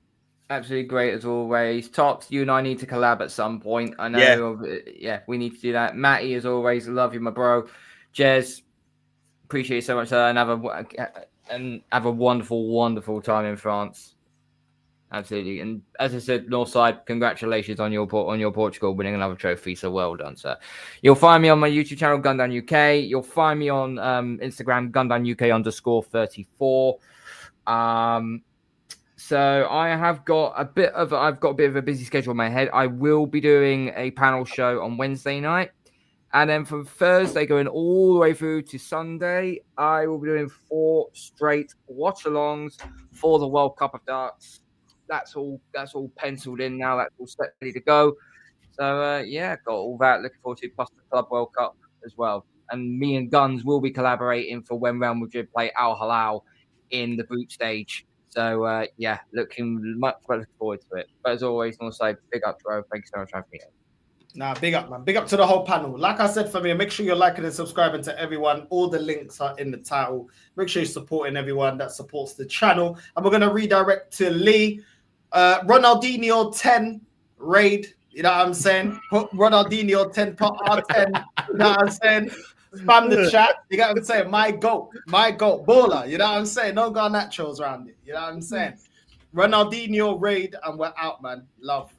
Absolutely great as always. Tox, you and I need to collab at some point. I know. Yeah, we need to do that. Matty, as always, love you, my bro. Jez, appreciate you so much, and have a wonderful, wonderful time in France. Absolutely. And as I said, Northside, congratulations on your Portugal winning another trophy. So well done, sir. You'll find me on my YouTube channel, Gundown UK. You'll find me on Instagram, GundownUK_34. So I've got a bit of a busy schedule in my head. I will be doing a panel show on Wednesday night. And then from Thursday going all the way through to Sunday, I will be doing 4 straight watch-alongs for the World Cup of Darts. That's all penciled in now. That's all set, ready to go. So, got all that. Looking forward to plus the Club World Cup as well. And me and Guns will be collaborating for when Real Madrid play Al Hilal in the group stage. So, looking forward to it. But as always, also, big up, bro. Thank you so much for having me. Nah, big up, man. Big up to the whole panel. Like I said, for me, make sure you're liking and subscribing to everyone. All the links are in the title. Make sure you're supporting everyone that supports the channel. And we're going to redirect to Lee. Ronaldinho 10 raid. You know what I'm saying? Put Ronaldinho 10, put R10. You know what I'm saying? Spam the chat. You know what I'm saying? My goat. Baller. You know what I'm saying? No Garnachos around it. You know what I'm saying? Ronaldinho raid, and we're out, man. Love.